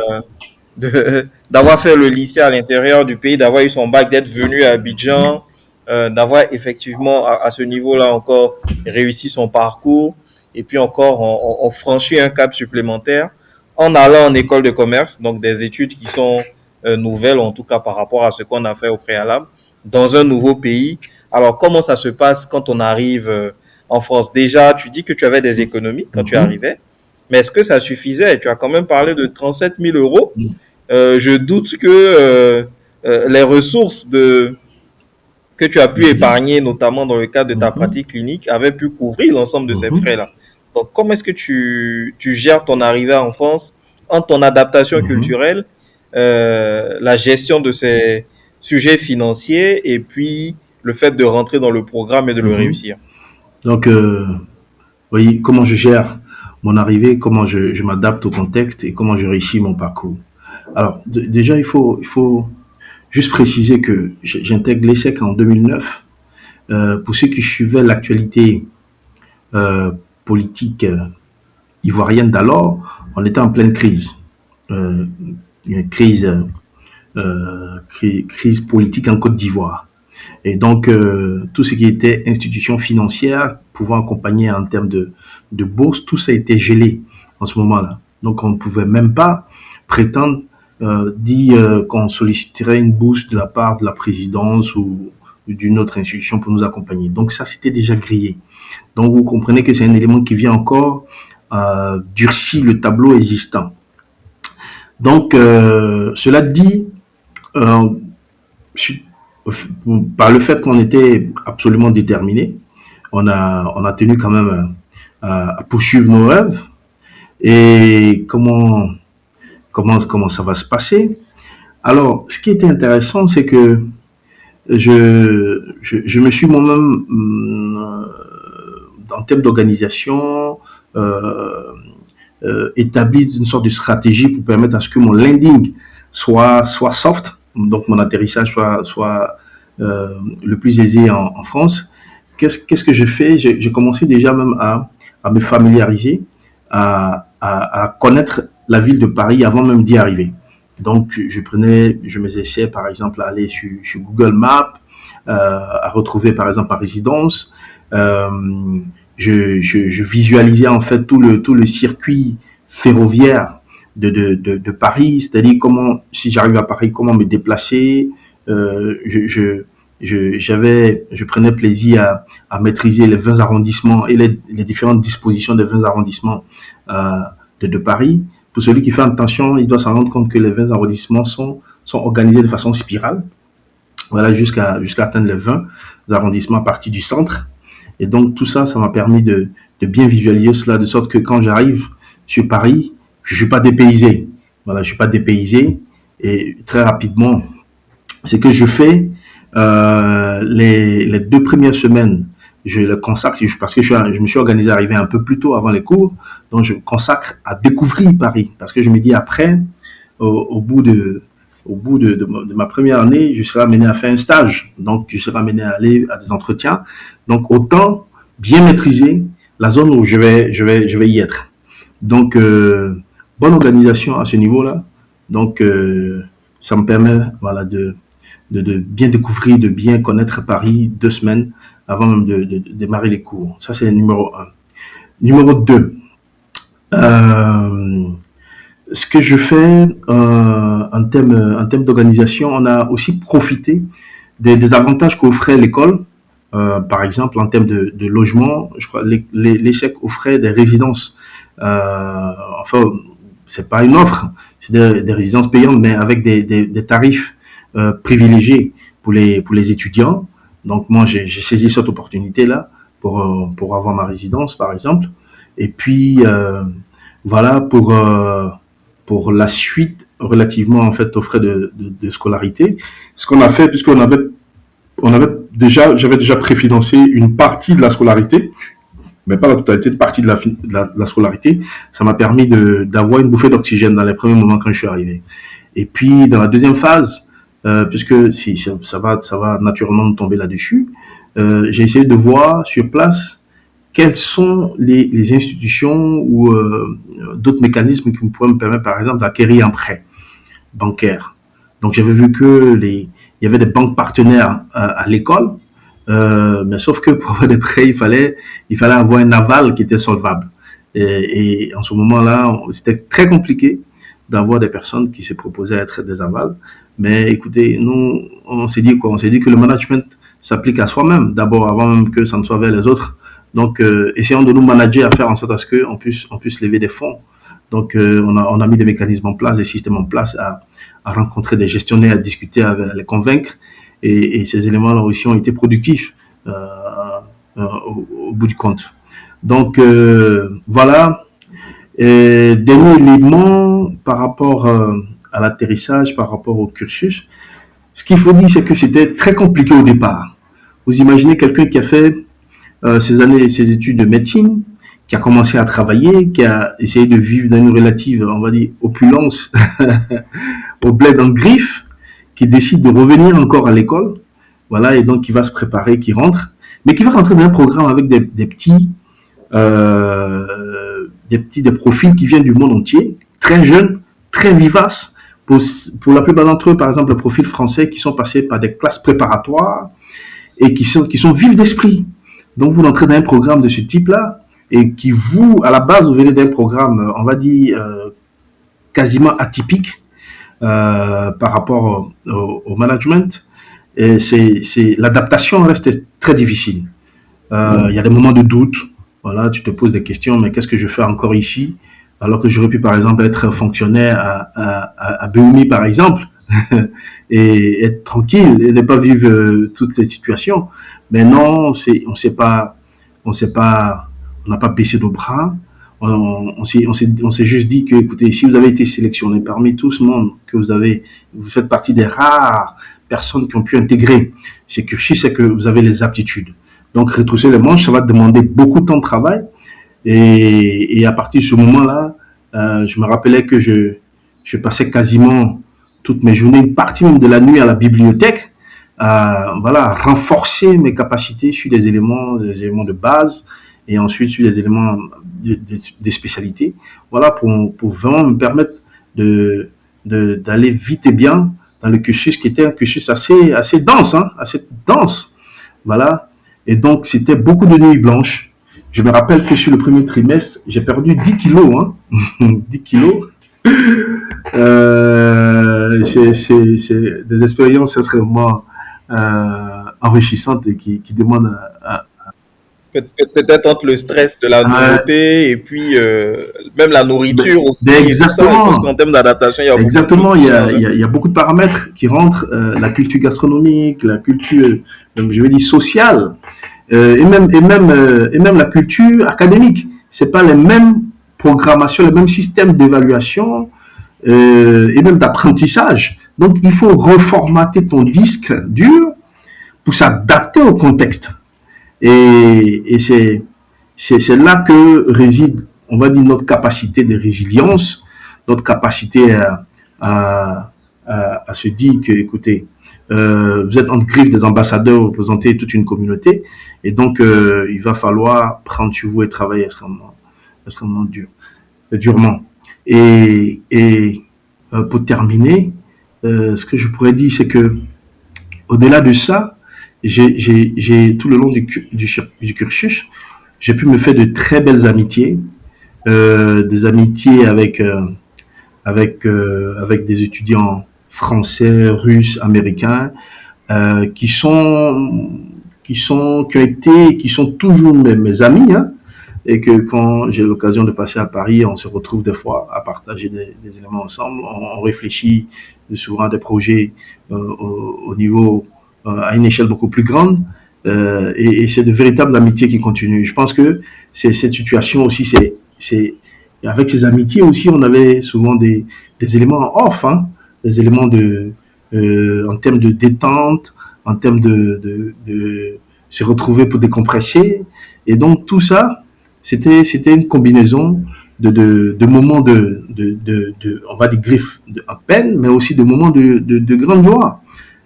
d'avoir fait le lycée à l'intérieur du pays, d'avoir eu son bac, d'être venu à Abidjan, d'avoir effectivement à ce niveau-là encore réussi son parcours, et puis encore on franchit un cap supplémentaire en allant en école de commerce, donc des études qui sont nouvelles, en tout cas par rapport à ce qu'on a fait au préalable, dans un nouveau pays. Alors, comment ça se passe quand on arrive en France? Déjà, tu dis que tu avais des économies quand tu arrivais, mais est-ce que ça suffisait? Tu as quand même parlé de 37 000 euros. Je doute que les ressources que tu as pu épargner, notamment dans le cadre de ta pratique clinique, avaient pu couvrir l'ensemble de ces frais-là. Donc, comment est-ce que tu gères ton arrivée en France, en ton adaptation culturelle, la gestion de ces sujets financiers et puis le fait de rentrer dans le programme et de le réussir? Donc, voyez, comment je gère mon arrivée, comment je m'adapte au contexte et comment je réussis mon parcours. Alors, déjà, il faut juste préciser que j'intègre l'ESSEC en 2009. Pour ceux qui suivaient l'actualité politique ivoirienne d'alors, on était en pleine crise. Une crise politique en Côte d'Ivoire. Et donc, tout ce qui était institutions financières pouvant accompagner en termes de bourse, tout ça a été gelé en ce moment-là. Donc, on ne pouvait même pas prétendre dire qu'on solliciterait une bourse de la part de la présidence ou d'une autre institution pour nous accompagner. Donc, ça, c'était déjà grillé. Donc, vous comprenez que c'est un élément qui vient encore durcir le tableau existant. Donc, cela dit, par le fait qu'on était absolument déterminé, on a tenu quand même à poursuivre nos rêves. Et comment ça va se passer? Alors, ce qui était intéressant, c'est que je me suis moi-même, en termes d'organisation, établi une sorte de stratégie pour permettre à ce que mon landing soit soft, donc mon atterrissage soit le plus aisé en France. Qu'est-ce que j'ai fait? J'ai commencé déjà même à me familiariser, à connaître la ville de Paris avant même d'y arriver. Donc, je me essayais par exemple à aller sur Google Maps, à retrouver par exemple en résidence. Euh, je visualisais en fait tout le circuit ferroviaire de Paris, c'est-à-dire comment, si j'arrive à Paris, comment me déplacer. Euh, je, je, je prenais plaisir à maîtriser les 20 arrondissements et les différentes dispositions des 20 arrondissements euh, de Paris. Pour celui qui fait attention, il doit s'en rendre compte que les 20 arrondissements sont organisés de façon spirale, voilà, jusqu'à atteindre les 20 arrondissements à partir du centre. Et donc, tout ça, ça m'a permis de bien visualiser cela, de sorte que quand j'arrive sur Paris, je suis pas dépaysé. Voilà, je suis pas dépaysé. Et très rapidement, c'est que je fais les 2 premières semaines, je le consacre, parce que je me suis organisé à arriver un peu plus tôt avant les cours, donc je consacre à découvrir Paris, parce que je me dis après, au bout de ma première année, je serai amené à faire un stage, donc je serai amené à aller à des entretiens, donc autant bien maîtriser la zone où je vais y être. Donc, bonne organisation à ce niveau-là. Donc, ça me permet, voilà, de bien découvrir, de bien connaître Paris 2 semaines avant même de démarrer les cours. Ça, c'est le numéro un. Numéro 2, euh, ce que je fais en termes d'organisation, on a aussi profité des avantages qu'offrait l'école. Par exemple, en termes de logement, je crois l'ESSEC offrait des résidences. Enfin, c'est pas une offre, c'est des résidences payantes, mais avec des tarifs privilégiés pour les étudiants. Donc moi, j'ai saisi cette opportunité-là pour avoir ma résidence, par exemple. Et puis, voilà, pour la suite relativement en fait aux frais de scolarité. Ce qu'on a fait, puisqu'on avait j'avais déjà préfinancé une partie de la scolarité, mais pas la totalité, de partie de la scolarité. Ça m'a permis d'avoir une bouffée d'oxygène dans les premiers moments quand je suis arrivé. Et puis, dans la deuxième phase, puisque si ça va naturellement me tomber là-dessus, j'ai essayé de voir sur place quelles sont les institutions ou d'autres mécanismes qui pourraient me permettre, par exemple, d'acquérir un prêt bancaire. Donc, j'avais vu il y avait des banques partenaires à l'école, mais sauf que pour avoir des prêts, il fallait avoir un aval qui était solvable. Et en ce moment-là, c'était très compliqué d'avoir des personnes qui se proposaient à être des avals. Mais écoutez, nous, on s'est dit quoi? On s'est dit que le management s'applique à soi-même, d'abord, avant même que ça ne soit vers les autres. Donc, essayons de nous manager à faire en sorte à ce qu'on puisse lever des fonds. Donc, on a mis des mécanismes en place, des systèmes en place à rencontrer des gestionnaires, à discuter, à les convaincre. Et ces éléments-là aussi ont été productifs au bout du compte. Donc, voilà. Et dernier élément par rapport à l'atterrissage, par rapport au cursus, ce qu'il faut dire, c'est que c'était très compliqué au départ. Vous imaginez quelqu'un qui a fait ses études de médecine, qui a commencé à travailler, qui a essayé de vivre dans une relative, on va dire, opulence au bled en griffe, qui décide de revenir encore à l'école, voilà, et donc qui va se préparer, qui rentre, mais qui va rentrer dans un programme avec des profils qui viennent du monde entier, très jeunes, très vivaces. Pour la plupart d'entre eux, par exemple, les profils français qui sont passés par des classes préparatoires et qui sont vifs d'esprit. Donc, vous entrez dans un programme de ce type-là et qui, vous, à la base, vous venez d'un programme, on va dire, quasiment atypique par rapport au management. Et l'adaptation reste très difficile. Il y a des moments de doute. Voilà, tu te poses des questions, mais qu'est-ce que je fais encore ici? Alors que j'aurais pu, par exemple, être fonctionnaire à Béoumi, par exemple, et être tranquille et ne pas vivre toutes ces situations. Mais non, on n'a pas baissé nos bras. On s'est juste dit que, écoutez, si vous avez été sélectionné parmi tout ce monde, que vous faites partie des rares personnes qui ont pu intégrer ces cursus, c'est que vous avez les aptitudes. Donc, retrousser les manches, ça va demander beaucoup de temps de travail. Et à partir de ce moment-là, je me rappelais que je passais quasiment toutes mes journées, une partie même de la nuit à la bibliothèque, voilà, renforcer mes capacités sur des éléments de base et ensuite sur des éléments des spécialités. Voilà, pour vraiment me permettre d'aller vite et bien dans le cursus qui était un cursus assez dense, hein, assez dense. Voilà. Et donc, c'était beaucoup de nuits blanches. Je me rappelle que sur le premier trimestre, j'ai perdu 10 kilos, hein. 10 kilos. C'est des expériences extrêmement enrichissantes et qui demandent Peut-être entre le stress de la nouveauté et puis même la nourriture aussi et tout ça. Je pense qu'en termes d'adaptation, il y a beaucoup de exactement, choses qui changent. il y a beaucoup de paramètres qui rentrent, la culture gastronomique, la culture, je vais dire, sociale, et même la culture académique. C'est pas les mêmes programmations, les mêmes systèmes d'évaluation et même d'apprentissage. Donc, il faut reformater ton disque dur pour s'adapter au contexte. Et c'est là que réside, on va dire, notre capacité de résilience, notre capacité à se dire que, écoutez, vous êtes en griffe des ambassadeurs, vous représentez toute une communauté, et donc il va falloir prendre sur vous et travailler extrêmement durement. Et pour terminer, ce que je pourrais dire, c'est que au-delà de ça, j'ai tout le long du cursus, j'ai pu me faire de très belles amitiés, des amitiés avec des étudiants français, russes, américains, qui ont été, qui sont toujours mes amis, hein, et que quand j'ai l'occasion de passer à Paris, on se retrouve des fois à partager des éléments ensemble. On réfléchit souvent à des projets au niveau, à une échelle beaucoup plus grande. Et c'est de véritables amitiés qui continuent. Je pense que c'est cette situation aussi, avec ces amitiés aussi, on avait souvent des éléments off, hein, des éléments en termes de détente, en termes de se retrouver pour décompresser. Et donc tout ça, c'était une combinaison de moments on va dire griffe à peine, mais aussi de moments de grande joie,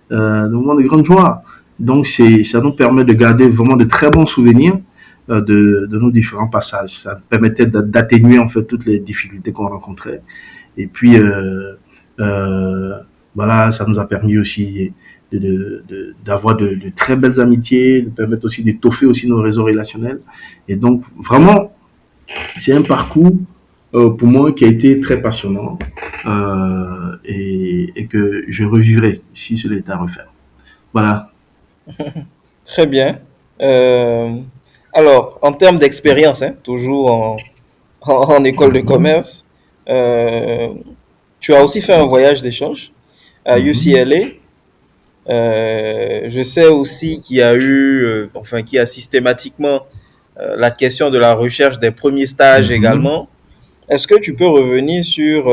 de moments de grande joie. Donc ça nous permet de garder vraiment de très bons souvenirs de nos différents passages. Ça permettait d'atténuer en fait toutes les difficultés qu'on rencontrait. Et puis voilà, ça nous a permis aussi d'avoir de très belles amitiés, de permettre aussi d'étoffer aussi nos réseaux relationnels. Et donc, vraiment, c'est un parcours pour moi qui a été très passionnant et que je revivrai si cela était à refaire. Voilà. Très bien. Euh, alors, en termes d'expérience, hein, toujours en école de Mhm. commerce, euh, tu as aussi fait un voyage d'échange à Mhm. UCLA. Je sais aussi qu'il y a eu, enfin, qu'il y a systématiquement la question de la recherche des premiers stages Mhm. également. Est-ce que tu peux revenir sur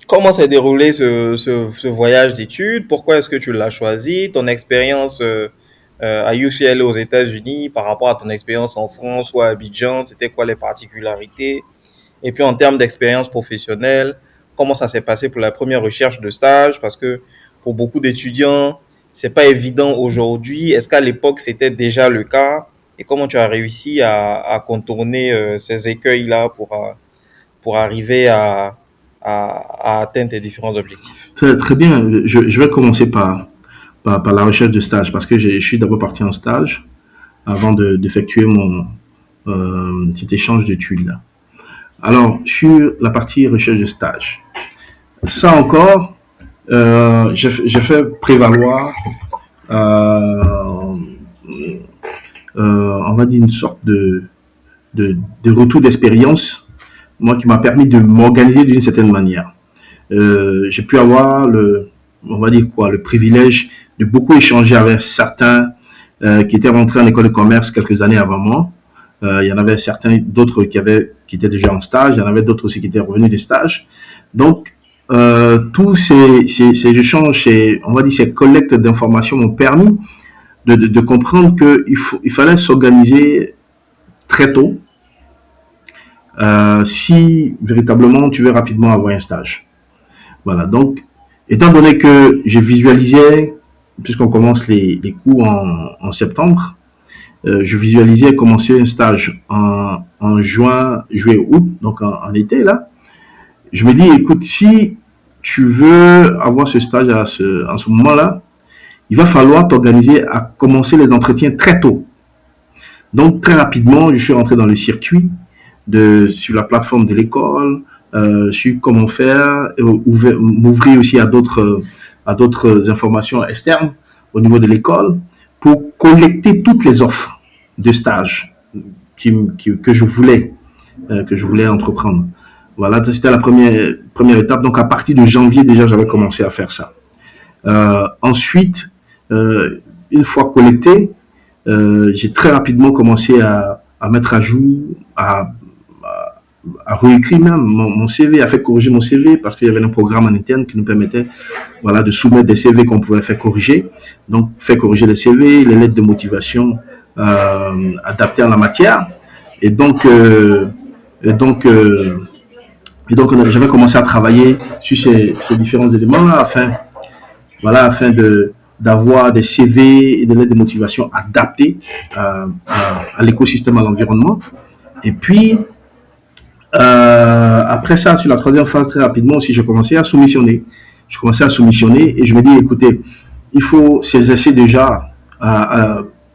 comment s'est déroulé ce voyage d'études? Pourquoi est-ce que tu l'as choisi? Ton expérience à UCLA aux États-Unis par rapport à ton expérience en France ou à Abidjan, c'était quoi les particularités? Et puis en termes d'expérience professionnelle, comment ça s'est passé pour la première recherche de stage? Parce que pour beaucoup d'étudiants, c'est pas évident aujourd'hui. Est-ce qu'à l'époque c'était déjà le cas? Et comment tu as réussi à contourner ces écueils-là pour arriver à atteindre tes différents objectifs? Très, très bien. Je vais commencer par la recherche de stage parce que je suis d'abord parti en stage avant d'effectuer cet échange d'études là. Alors, sur la partie recherche de stage, ça encore, j'ai fait prévaloir, euh, on va dire, une sorte de retour d'expérience, moi, qui m'a permis de m'organiser d'une certaine manière. J'ai pu avoir on va dire quoi, le privilège de beaucoup échanger avec certains qui étaient rentrés en école de commerce quelques années avant moi. Il y en avait certains d'autres qui étaient déjà en stage, il y en avait d'autres aussi qui étaient revenus des stages. Donc, tous ces échanges, on va dire ces collectes d'informations m'ont permis de comprendre qu'il fallait s'organiser très tôt si véritablement tu veux rapidement avoir un stage. Voilà, donc, étant donné que je visualisais, puisqu'on commence les cours en septembre, je visualisais commencer un stage en juin, juillet, août, donc en été, là. Je me dis, écoute, si tu veux avoir ce stage en ce moment-là, il va falloir t'organiser à commencer les entretiens très tôt. Donc, très rapidement, je suis rentré dans le circuit sur la plateforme de l'école, sur comment faire, m'ouvrir aussi à d'autres informations externes au niveau de l'école pour collecter toutes les offres de stage que je voulais entreprendre. Voilà, c'était la première étape. Donc, à partir de janvier, déjà, j'avais commencé à faire ça. Ensuite, une fois collecté, j'ai très rapidement commencé à mettre à jour, à réécrire même mon CV, à faire corriger mon CV parce qu'il y avait un programme en interne qui nous permettait voilà, de soumettre des CV qu'on pouvait faire corriger. Donc, faire corriger les CV, les lettres de motivation adaptées à la matière. Et donc, j'avais commencé à travailler sur ces différents éléments-là afin d'avoir des CV et des lettres de motivation adaptées à l'écosystème, à l'environnement. Et puis, après ça, sur la troisième phase, très rapidement aussi, je commençais à soumissionner. Et je me dis, écoutez, il faut s'exercer déjà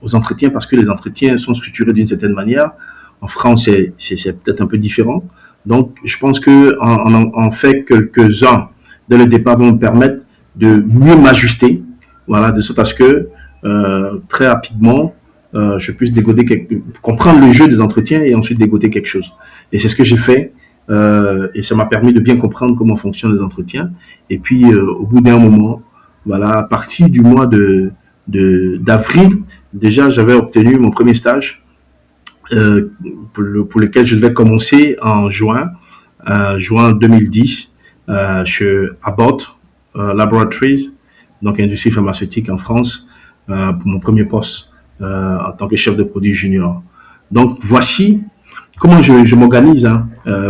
aux entretiens parce que les entretiens sont structurés d'une certaine manière. En France, c'est peut-être un peu différent. Donc, je pense qu'en fait quelques-uns dès le départ vont me permettre de mieux m'ajuster, voilà, de sorte à ce que très rapidement, je puisse comprendre le jeu des entretiens et ensuite dégoter quelque chose. Et c'est ce que j'ai fait et ça m'a permis de bien comprendre comment fonctionnent les entretiens. Et puis, au bout d'un moment, voilà, à partir du mois d'avril, déjà, j'avais obtenu mon premier stage pour lequel je devais commencer en juin 2010 chez Abbott Laboratories, donc industrie pharmaceutique en France, pour mon premier poste en tant que chef de produit junior. Donc voici comment je m'organise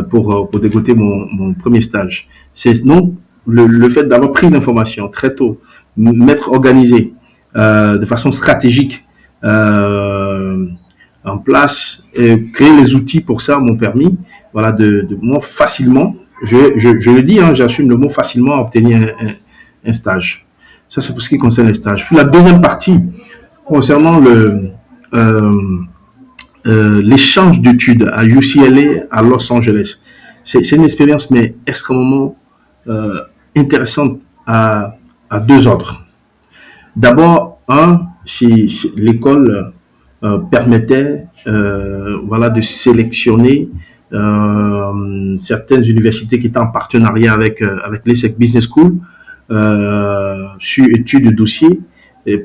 pour dégoter mon premier stage. C'est donc le fait d'avoir pris l'information très tôt, m'être organisé de façon stratégique en place, créer les outils pour ça m'ont permis, voilà, de moi facilement, je le dis, j'assume le mot facilement, obtenir un stage. Ça, c'est pour ce qui concerne les stages. Puis la deuxième partie, concernant l'échange d'études à UCLA à Los Angeles. C'est une expérience, mais extrêmement intéressante à deux ordres. D'abord, l'école permettait voilà, de sélectionner certaines universités qui étaient en partenariat avec l'ESSEC Business School sur études de dossiers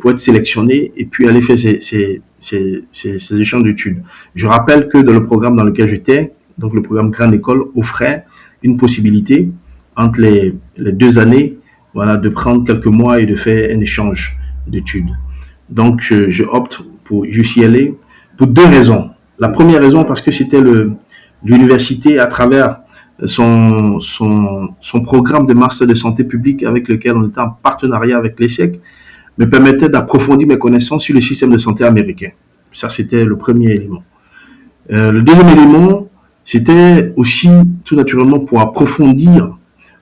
pour être sélectionné et puis aller faire ces échanges d'études. Je rappelle que dans le programme dans lequel j'étais, donc le programme Grande École, offrait une possibilité entre les 2 années, voilà, de prendre quelques mois et de faire un échange d'études. Donc, je opte pour UCLA pour 2 raisons. La première raison, parce que c'était l'université à travers son programme de master de santé publique avec lequel on était en partenariat avec l'ESSEC, me permettait d'approfondir mes connaissances sur le système de santé américain. Ça, c'était le premier élément. Le deuxième élément, c'était aussi tout naturellement pour approfondir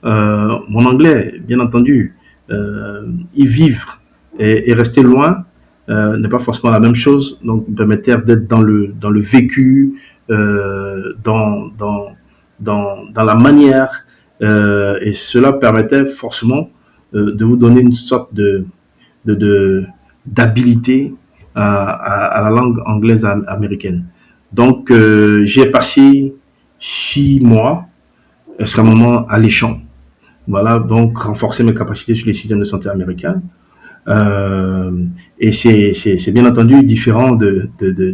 mon anglais, bien entendu. Y vivre et rester loin n'est pas forcément la même chose, donc me permettait d'être dans le vécu, dans la manière, et cela permettait forcément de vous donner une sorte d'habilité à la langue anglaise américaine. Donc, j'ai passé 6 mois extrêmement alléchants. Voilà, donc renforcer mes capacités sur les systèmes de santé américains. Et c'est bien entendu différent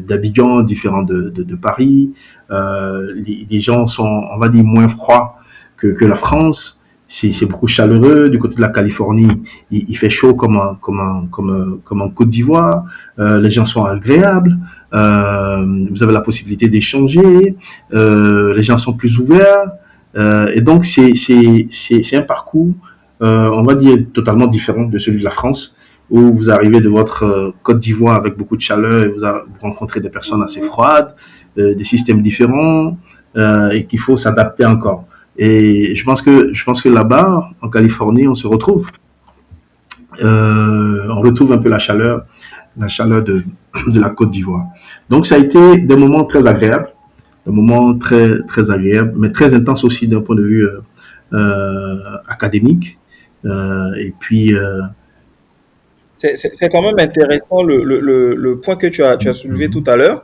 d'Abidjan, différent de Paris. Les gens sont, on va dire, moins froids que la France. C'est beaucoup chaleureux. Du côté de la Californie, il fait chaud comme en Côte d'Ivoire. Les gens sont agréables. Vous avez la possibilité d'échanger. Les gens sont plus ouverts. Et donc c'est un parcours, on va dire, totalement différent de celui de la France, où vous arrivez de votre Côte d'Ivoire avec beaucoup de chaleur et vous rencontrez des personnes assez froides, des systèmes différents, et qu'il faut s'adapter encore. Et je pense que là-bas, en Californie, on se retrouve. On retrouve un peu la chaleur de la Côte d'Ivoire. Donc ça a été des moments très agréables, des moments très très agréables, mais très intenses aussi d'un point de vue académique. Et puis C'est quand même intéressant le point que tu as soulevé tout mhm, à l'heure,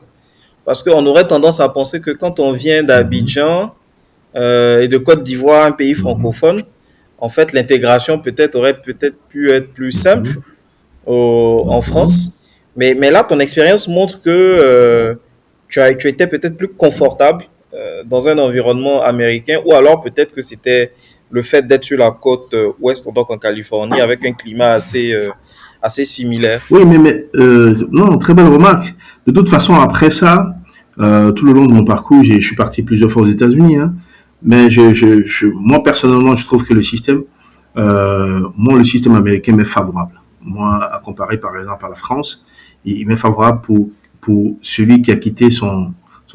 parce qu'on aurait tendance à penser que quand on vient mhm, d'Abidjan et de Côte d'Ivoire, un pays mhm, francophone, en fait, l'intégration peut-être aurait peut-être pu être plus simple mhm, en mhm. France. Mais là, ton expérience montre que tu étais peut-être plus confortable dans un environnement américain, ou alors peut-être que c'était le fait d'être sur la côte ouest, donc en Californie, avec un climat assez similaire. Oui, mais non, très belle remarque. De toute façon, après ça, tout le long de mon parcours, je suis parti plusieurs fois aux États-Unis, hein, mais moi personnellement, je trouve que le système américain m'est favorable. Moi, à comparer par exemple à la France, il m'est favorable pour celui qui a quitté son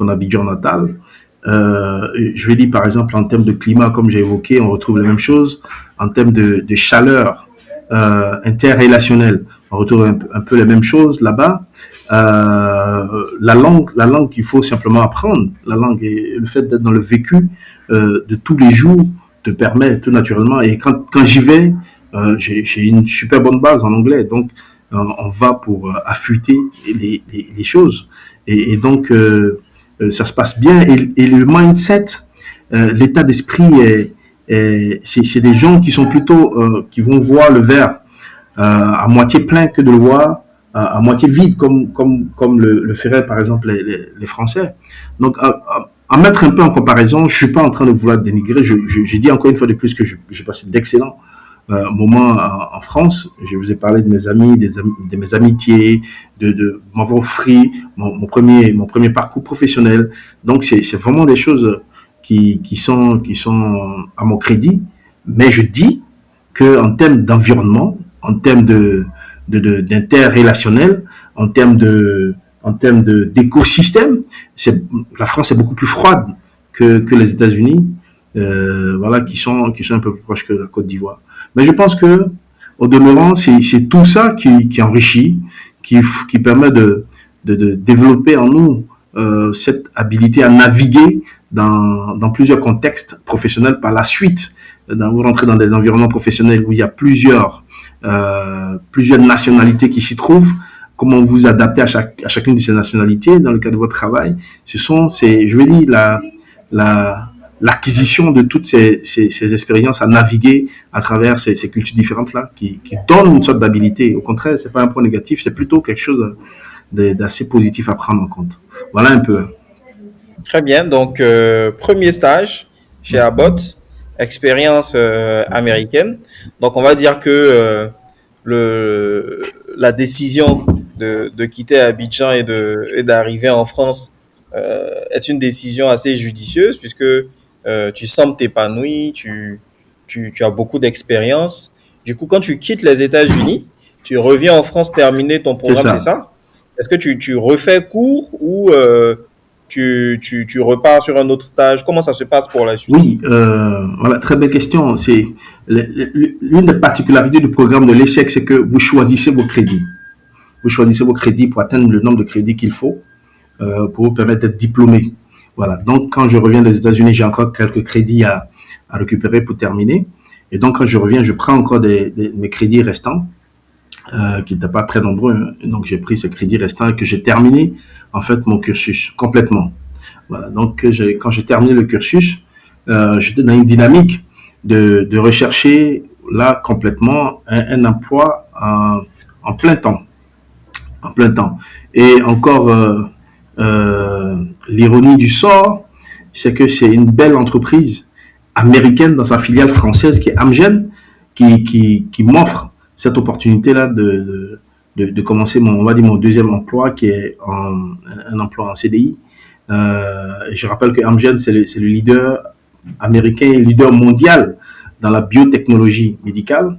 Abidjan natal. Je vais dire par exemple en termes de climat, comme j'ai évoqué, on retrouve les mêmes choses. En termes de chaleur interrelationnelle, on retrouve un peu les mêmes choses là-bas. La langue qu'il faut simplement apprendre, la langue et le fait d'être dans le vécu de tous les jours te permet tout naturellement. Et quand j'y vais, j'ai une super bonne base en anglais. Donc, on va pour affûter les choses. Et donc, ça se passe bien. Et le mindset, l'état d'esprit, c'est des gens qui sont plutôt, qui vont voir le verre à moitié plein que de le voir à moitié vide, comme le feraient par exemple les Français. Donc, à mettre un peu en comparaison, je ne suis pas en train de vouloir dénigrer. J'ai dit encore une fois de plus que j'ai passé d'excellents moments en France. Je vous ai parlé de mes amis, de mes amitiés, de m'avoir offert mon premier parcours professionnel. Donc, c'est vraiment des choses qui sont à mon crédit. Mais je dis qu'en termes d'environnement, en termes d'interrelationnel, en termes d'écosystème, la France est beaucoup plus froide que les États-Unis, voilà, qui sont un peu plus proches que la Côte d'Ivoire. Mais je pense que, au demeurant, c'est tout ça qui enrichit, qui permet de développer en nous cette habilité à naviguer dans plusieurs contextes professionnels par la suite. Vous rentrez dans des environnements professionnels où il y a plusieurs nationalités qui s'y trouvent. Comment vous adaptez à chacune de ces nationalités dans le cadre de votre travail. Je vais dire, l'acquisition de toutes ces expériences à naviguer à travers ces cultures différentes-là qui donnent une sorte d'habilité. Au contraire, c'est pas un point négatif, c'est plutôt quelque chose d'assez positif à prendre en compte. Voilà un peu. Très bien. Donc, premier stage chez Abbott, expérience américaine. Donc, on va dire que la décision de quitter Abidjan et d'arriver en France est une décision assez judicieuse, puisque tu sembles t'épanouir, tu as beaucoup d'expérience. Du coup, quand tu quittes les États-Unis, tu reviens en France terminer ton C'est programme, c'est ça. ça? Est-ce que tu refais cours, ou tu repars sur un autre stage? Comment ça se passe pour la suite? Oui, voilà, très belle question. L'une des particularités du programme de l'ESSEC, c'est que vous choisissez vos crédits. Vous choisissez vos crédits pour atteindre le nombre de crédits qu'il faut pour vous permettre d'être diplômé. Voilà. Donc, quand je reviens des États-Unis, j'ai encore quelques crédits à récupérer pour terminer. Et donc, quand je reviens, je prends encore mes crédits restants, qui n'étaient pas très nombreux, hein. Donc, j'ai pris ces crédits restants et que j'ai terminé, en fait, mon cursus complètement. Voilà. Donc, quand j'ai terminé le cursus, j'étais dans une dynamique de rechercher, là, complètement, un emploi en plein temps. En plein temps. Et encore, l'ironie du sort, c'est que c'est une belle entreprise américaine dans sa filiale française qui est Amgen, qui m'offre cette opportunité-là de commencer on va dire mon deuxième emploi, qui est un emploi en CDI. Je rappelle que Amgen, c'est le leader américain et leader mondial dans la biotechnologie médicale.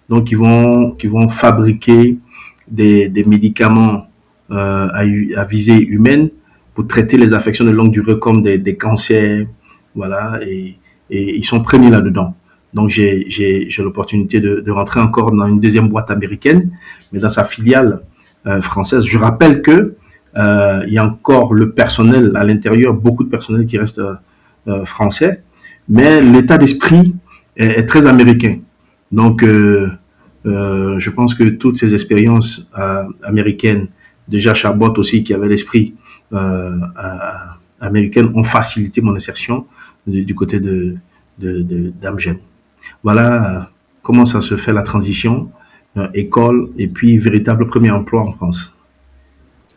Donc, ils vont fabriquer des médicaments à visée humaine pour traiter les affections de longue durée comme des cancers, voilà, et ils sont premiers là-dedans. Donc j'ai l'opportunité de rentrer encore dans une deuxième boîte américaine, mais dans sa filiale française. Je rappelle que il y a encore le personnel à l'intérieur, beaucoup de personnel qui reste français, mais l'état d'esprit est très américain. Donc je pense que toutes ces expériences américaines, déjà Chabot aussi qui avait l'esprit américain, ont facilité mon insertion du côté d'Amgen. Voilà comment ça se fait la transition école et puis véritable premier emploi en France.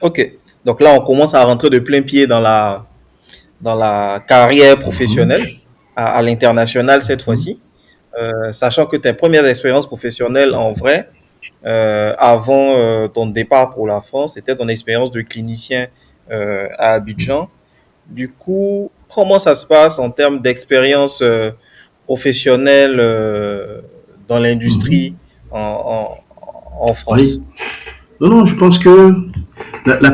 Ok. Donc là, on commence à rentrer de plein pied dans la carrière professionnelle à l'international cette fois-ci, sachant que tes premières expériences professionnelles en vrai, avant ton départ pour la France, c'était ton expérience de clinicien à Abidjan. Du coup, comment ça se passe en termes d'expérience professionnelle dans l'industrie en, en France? Oui. Non, non, je pense que la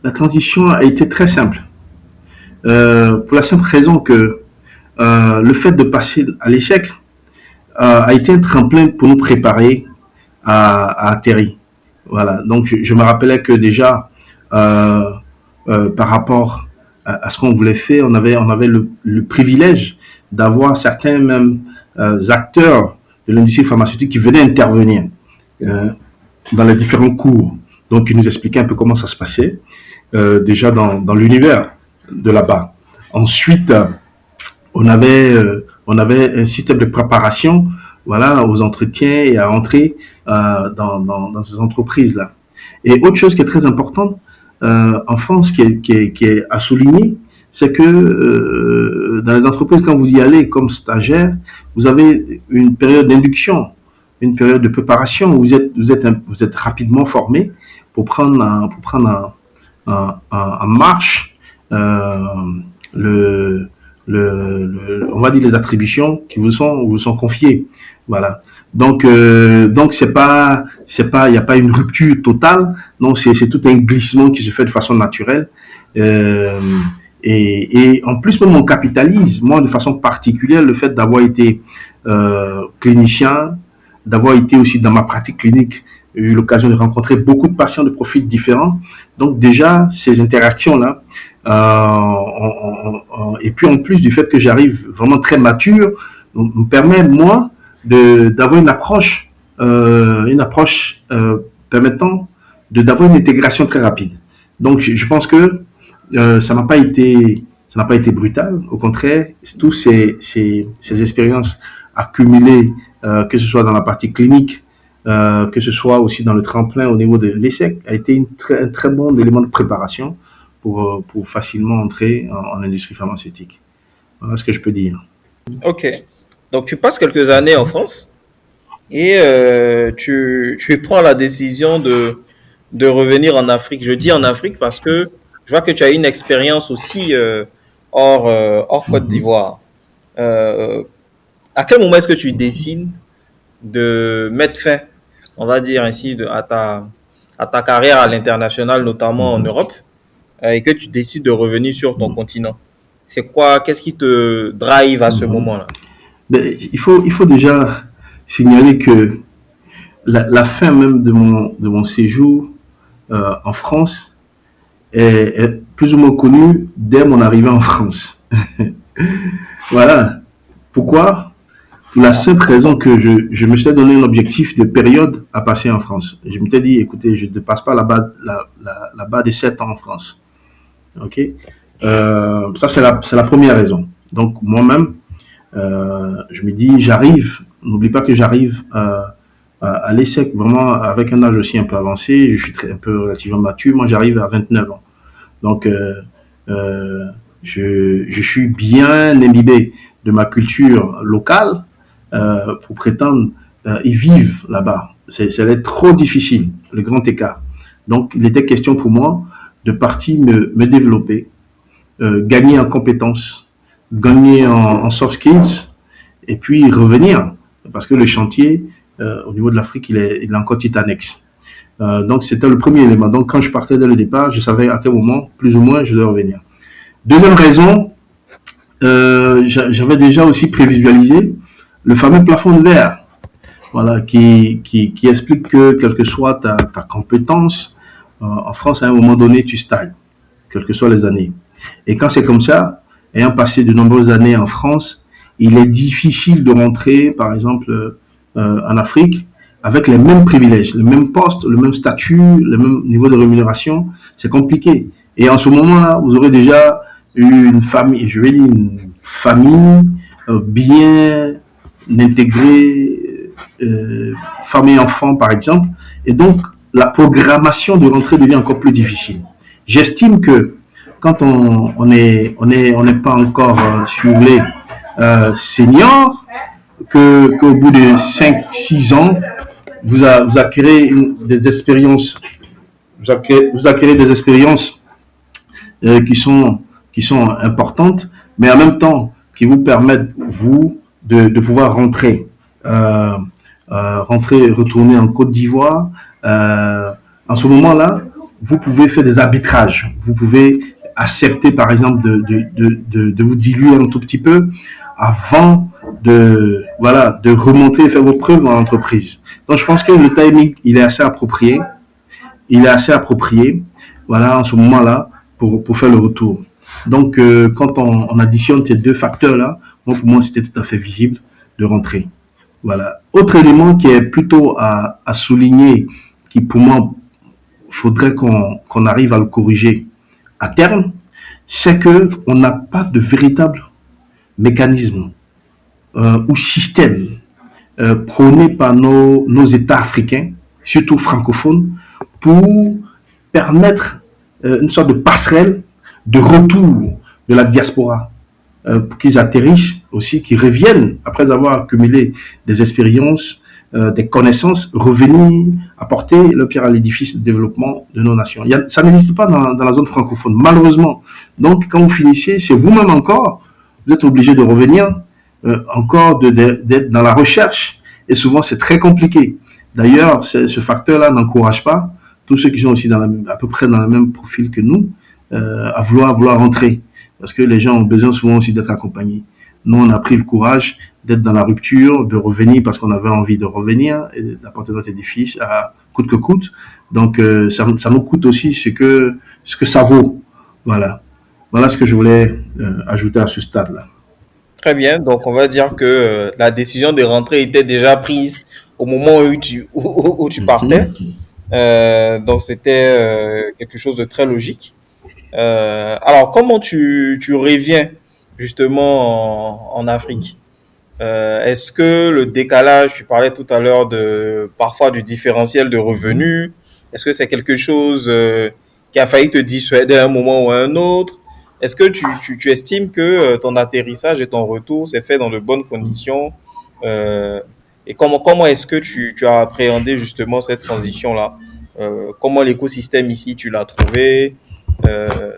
la transition a été très simple. Pour la simple raison que le fait de passer à l'échec a été un tremplin pour nous préparer à atterrir. Voilà. Donc, je me rappelais que déjà, par rapport à ce qu'on voulait faire, on avait le privilège d'avoir certains même acteurs de l'industrie pharmaceutique qui venaient intervenir euh, dans les différents cours. Donc, ils nous expliquaient un peu comment ça se passait, déjà dans l'univers de là-bas. Ensuite, on avait un système de préparation, voilà, aux entretiens et à entrer dans ces entreprises-là. Et autre chose qui est très importante en France, qui est à souligner, c'est que dans les entreprises, quand vous y allez comme stagiaire, vous avez une période d'induction, une période de préparation où vous êtes rapidement formé pour prendre en marche euh, le, on va dire les attributions qui vous sont confiées. Voilà. Donc il n'y a pas une rupture totale. Non, c'est tout un glissement qui se fait de façon naturelle. Euh, et en plus, même on capitalise, moi, de façon particulière, le fait d'avoir été clinicien, d'avoir été aussi dans ma pratique clinique, eu l'occasion de rencontrer beaucoup de patients de profils différents. Donc déjà, ces interactions-là, et puis en plus du fait que j'arrive vraiment très mature, me permet, moi, d'avoir une approche permettant d'avoir une intégration très rapide. Donc je pense que ça n'a pas été brutal. Au contraire, tous ces expériences accumulées, que ce soit dans la partie clinique, que ce soit aussi dans le tremplin au niveau de l'ESSEC, a été un très bon élément de préparation pour facilement entrer en industrie pharmaceutique. Voilà ce que je peux dire. Ok. Donc tu passes quelques années en France et tu prends la décision de revenir en Afrique. Je dis en Afrique parce que je vois que tu as une expérience aussi hors Côte Mhm. d'Ivoire. Euh, à quel moment est-ce que tu décides de mettre fin, on va dire ainsi, à ta carrière à l'international, notamment en Mhm. Europe, et que tu décides de revenir sur ton Mhm. continent? C'est quoi, qu'est-ce qui te drive à ce Mhm. moment-là? Ben, il faut déjà signaler que la fin même de mon séjour en France est plus ou moins connue dès mon arrivée en France. Voilà. Pourquoi? Pour la simple raison que je me suis donné un objectif de période à passer en France. Je m'étais dit, écoutez, je ne passe pas la barre de 7 ans en France. OK? Ça, c'est la première raison. Donc, moi-même, je me dis, j'arrive, n'oublie pas que j'arrive à l'ESSEC vraiment avec un âge aussi un peu avancé. Je suis un peu relativement mature. Moi, j'arrive à 29 ans. Donc, euh, je suis bien imbibé de ma culture locale pour prétendre y vivre là-bas. Ça allait être trop difficile, le grand écart. Donc, il était question pour moi de partir me développer, gagner en compétences, gagner en soft skills, et puis revenir. Parce que le chantier, au niveau de l'Afrique, il est encore titanex. Donc, c'était le premier élément. Donc, quand je partais dès le départ, je savais à quel moment, plus ou moins, je devais revenir. Deuxième raison, J'avais déjà aussi prévisualisé le fameux plafond de verre, voilà, qui explique que quelle que soit ta compétence, en France, à un moment donné, tu stagnes, quelles que soient les années. Et quand c'est comme ça, ayant passé de nombreuses années en France, il est difficile de rentrer, par exemple, en Afrique avec les mêmes privilèges, le même poste, le même statut, le même niveau de rémunération. C'est compliqué. Et en ce moment-là, vous aurez déjà eu une famille, je vais dire une famille bien intégrée, femme et enfant, par exemple. Et donc, la programmation de rentrée devient encore plus difficile. J'estime que quand on n'est pas encore, si vous voulez, senior, qu'au bout de 5 6 ans, vous acquérez des expériences, vous acquérez des expériences euh, qui sont, qui sont importantes, mais en même temps qui vous permettent, vous, de pouvoir euh, retourner en Côte d'Ivoire. En ce moment-là, vous pouvez faire des arbitrages. Vous pouvez accepter, par exemple, de vous diluer un tout petit peu avant de remonter et faire vos preuves dans l'entreprise. Donc, je pense que le timing, il est assez approprié. Il est assez approprié, voilà, en ce moment-là, pour faire le retour. Donc, quand on additionne ces deux facteurs-là, pour moi, c'était tout à fait visible de rentrer. Voilà. Autre élément qui est plutôt à souligner, qui pour moi, faudrait qu'on arrive à le corriger à terme, c'est que on n'a pas de véritable mécanisme ou système prôné par nos États africains, surtout francophones, pour permettre une sorte de passerelle de retour de la diaspora, pour qu'ils atterrissent aussi, qu'ils reviennent après avoir accumulé des expériences, des connaissances, revenir apporter leur pierre à l'édifice de développement de nos nations. Ça n'existe pas dans la zone francophone, malheureusement. Donc, quand vous finissez, c'est vous-même encore, vous êtes obligé de revenir, encore d'être dans la recherche. Et souvent, c'est très compliqué. D'ailleurs, ce facteur-là n'encourage pas tous ceux qui sont aussi à peu près dans le même profil que nous, à vouloir rentrer. Parce que les gens ont besoin souvent aussi d'être accompagnés. Nous, on a pris le courage d'être dans la rupture, de revenir parce qu'on avait envie de revenir et d'apporter notre édifice à coûte que coûte. Donc, ça nous coûte aussi ce que ça vaut. Voilà. Voilà ce que je voulais ajouter à ce stade-là. Très bien. Donc, on va dire que la décision de rentrer était déjà prise au moment où tu partais. Mhm. Donc, c'était quelque chose de très logique. Alors, comment tu reviens justement en Afrique? Est-ce que le décalage, tu parlais tout à l'heure de parfois du différentiel de revenus, est-ce que c'est quelque chose qui a failli te dissuader à un moment ou à un autre? Est-ce que tu estimes que ton atterrissage et ton retour s'est fait dans de bonnes conditions? Euh, et comment est-ce que tu as appréhendé justement cette transition-là? Comment l'écosystème ici, tu l'as trouvé? Euh,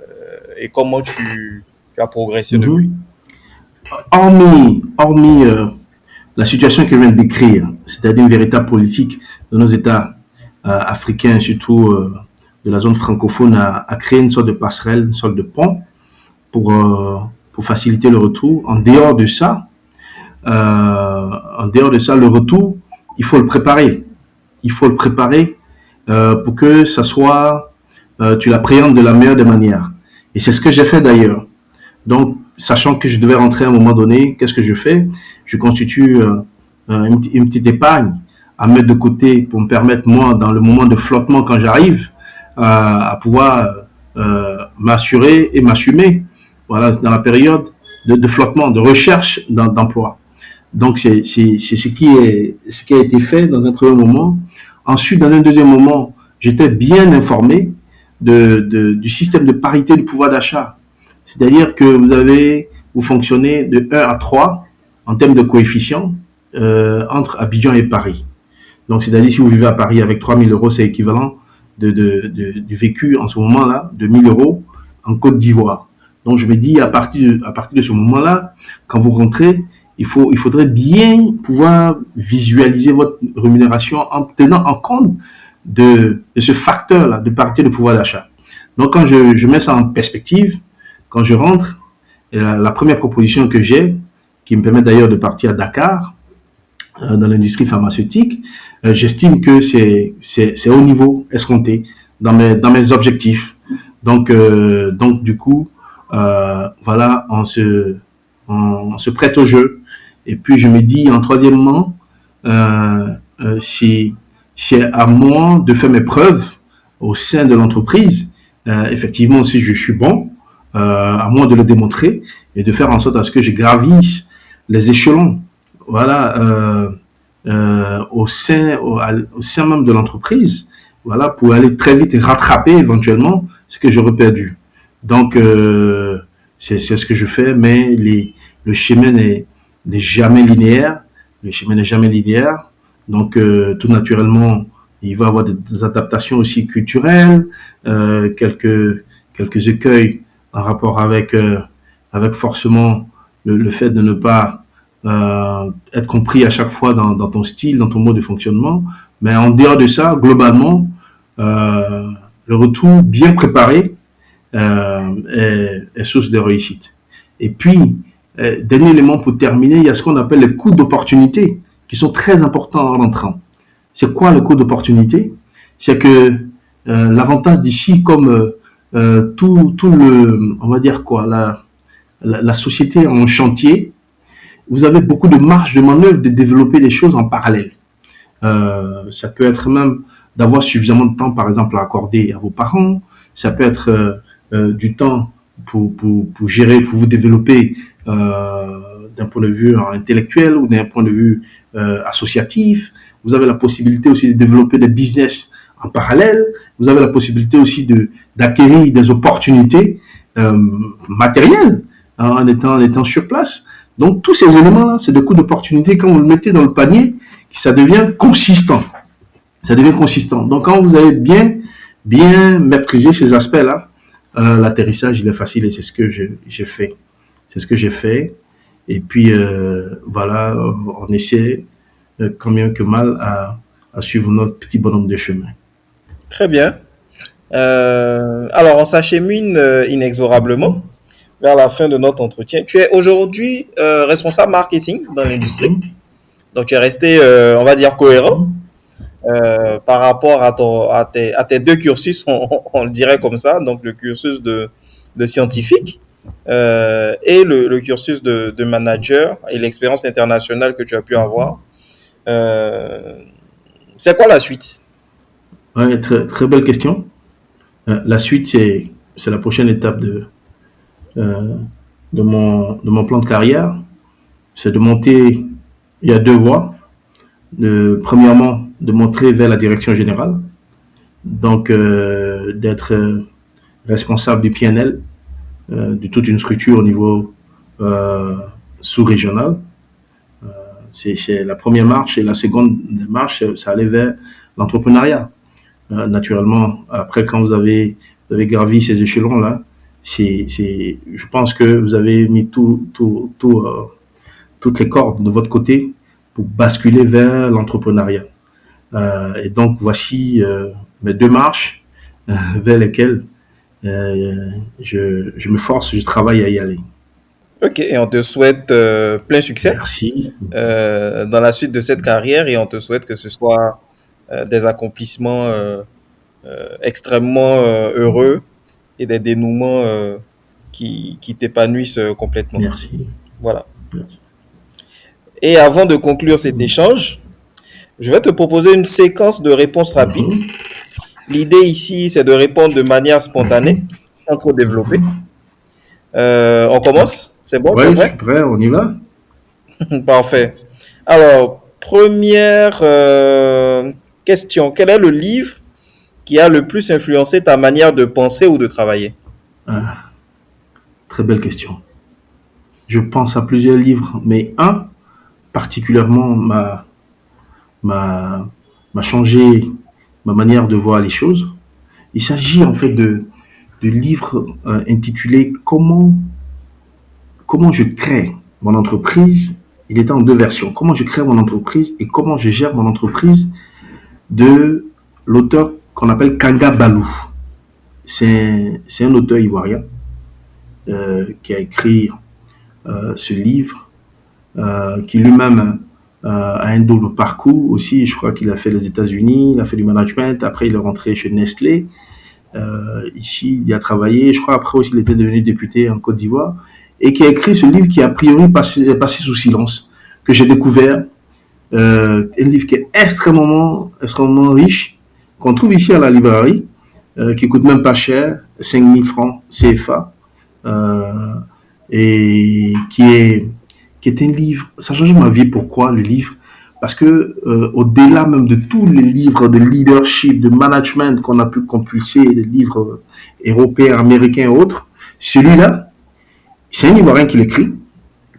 et comment tu as progressé depuis? Mhm. Hormis la situation que je viens de décrire, c'est-à-dire une véritable politique de nos États africains, surtout de la zone francophone, à créer une sorte de passerelle, une sorte de pont pour faciliter le retour. En dehors de ça, le retour, il faut le préparer. Il faut le préparer pour que ça soit, tu l'appréhendes de la meilleure des manières. Et c'est ce que j'ai fait d'ailleurs. Donc, sachant que je devais rentrer à un moment donné, qu'est-ce que je fais? Je constitue une petite épargne à mettre de côté pour me permettre, moi, dans le moment de flottement, quand j'arrive, à pouvoir m'assurer et m'assumer, voilà, dans la période de flottement, de recherche d'emploi. Donc, c'est ce qui a été fait dans un premier moment. Ensuite, dans un deuxième moment, j'étais bien informé du système de parité du pouvoir d'achat. C'est-à-dire que vous fonctionnez de 1 à 3 en termes de coefficient entre Abidjan et Paris. Donc, c'est-à-dire si vous vivez à Paris avec 3 000 euros, c'est équivalent du vécu en ce moment-là de 1 000 euros en Côte d'Ivoire. Donc, je me dis, à partir de ce moment-là, quand vous rentrez, il faudrait bien pouvoir visualiser votre rémunération en tenant en compte de ce facteur-là de parité de pouvoir d'achat. Donc, quand je mets ça en perspective, quand je rentre, Et la première proposition que j'ai, qui me permet d'ailleurs de partir à Dakar, dans l'industrie pharmaceutique, j'estime que c'est au niveau escompté dans mes objectifs. Donc du coup, voilà, on se prête au jeu. Et puis je me dis, en troisièmement, si c'est à moi de faire mes preuves au sein de l'entreprise, effectivement, si je suis bon, à moi de le démontrer et de faire en sorte à ce que je gravisse les échelons, voilà, au sein même de l'entreprise, voilà, pour aller très vite et rattraper éventuellement ce que j'aurais perdu. Donc, c'est ce que je fais, mais le chemin n'est jamais linéaire. Le chemin n'est jamais linéaire. Donc, tout naturellement, il va y avoir des adaptations aussi culturelles, quelques écueils en rapport avec forcément le fait de ne pas être compris à chaque fois dans ton style, dans ton mode de fonctionnement. Mais en dehors de ça, globalement, le retour bien préparé est source de réussite. Et puis, dernier élément pour terminer, il y a ce qu'on appelle les coûts d'opportunité qui sont très importants en rentrant. C'est quoi le coût d'opportunité? C'est que l'avantage d'ici, comme tout le, on va dire quoi, la société en chantier, vous avez beaucoup de marge de manœuvre de développer des choses en parallèle. Ça peut être même d'avoir suffisamment de temps, par exemple, à accorder à vos parents. Ça peut être du temps pour gérer, pour vous développer d'un point de vue intellectuel ou d'un point de vue associatif. Vous avez la possibilité aussi de développer des business en parallèle. Vous avez la possibilité aussi d'acquérir des opportunités matérielles en étant sur place. Donc, tous ces éléments-là, c'est des coûts d'opportunité. Quand vous le mettez dans le panier, ça devient consistant. Ça devient consistant. Donc, quand vous avez bien maîtrisé ces aspects-là, l'atterrissage, il est facile et c'est ce que j'ai fait. C'est ce que j'ai fait. Et puis, voilà, on essaie, quand bien que mal, à suivre notre petit bonhomme de chemin. Très bien. Alors, on s'achemine inexorablement vers la fin de notre entretien. Tu es aujourd'hui responsable marketing dans l'industrie. Donc, tu es resté, on va dire, cohérent par rapport à tes deux cursus, on le dirait comme ça. Donc, le cursus de scientifique et le cursus de manager et l'expérience internationale que tu as pu avoir. C'est quoi la suite? Ouais, très, très belle question. La suite, c'est la prochaine étape euh, de mon plan de carrière. C'est de monter, il y a deux voies. Premièrement, de monter vers la direction générale. Donc, d'être responsable du PNL, de toute une structure au niveau sous-régional. C'est la première marche et la seconde marche, ça allait vers l'entrepreneuriat. Naturellement, après, quand vous avez gravi ces échelons-là, je pense que vous avez mis toutes les cordes de votre côté pour basculer vers l'entrepreneuriat. Et donc, voici mes deux marches vers lesquelles je me force, je travaille à y aller. Ok, et on te souhaite plein succès Merci. dans la suite de cette carrière et on te souhaite que ce soit des accomplissements extrêmement heureux et des dénouements qui t'épanouissent complètement. Merci. Voilà. Merci. Et avant de conclure cet échange, je vais te proposer une séquence de réponses rapides. L'idée ici, c'est de répondre de manière spontanée, sans trop développer. On commence? C'est bon? Tu es Oui, je prêt? suis prêt, on y va. Parfait. Alors, première question. Quel est le livre qui a le plus influencé ta manière de penser ou de travailler? Ah, très belle question. Je pense à plusieurs livres, mais un particulièrement m'a changé ma manière de voir les choses. Il s'agit en fait de livres intitulés Comment je crée mon entreprise. Il était en deux versions. Comment je crée mon entreprise et comment je gère mon entreprise, de l'auteur qu'on appelle Kanga Balou. C'est un auteur ivoirien qui a écrit ce livre, qui lui-même a un double parcours aussi. Je crois qu'il a fait les États-Unis, il a fait du management, après il est rentré chez Nestlé. Ici, il a travaillé, je crois après aussi il était devenu député en Côte d'Ivoire, et qui a écrit ce livre qui a priori passé sous silence, que j'ai découvert, un livre qui est extrêmement riche, qu'on trouve ici à la librairie, qui coûte même pas cher, 5 000 francs CFA, euh, et qui est un livre, ça change ma vie. Pourquoi le livre? Parce que au-delà même de tous les livres de leadership, de management qu'on a pu compulser, les livres européens, américains et autres, celui-là, c'est un Ivoirien qui l'écrit,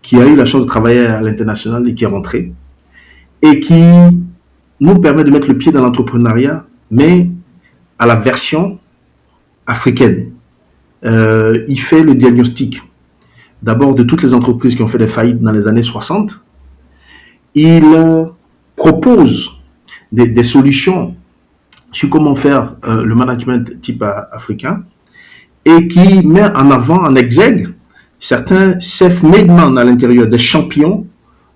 qui a eu la chance de travailler à l'international et qui est rentré, et qui nous permet de mettre le pied dans l'entrepreneuriat, mais à la version africaine. Il fait le diagnostic d'abord de toutes les entreprises qui ont fait des faillites dans les années 60. Il propose des solutions sur comment faire le management type africain, et qui met en avant, en exergue, certains self-made men à l'intérieur, des champions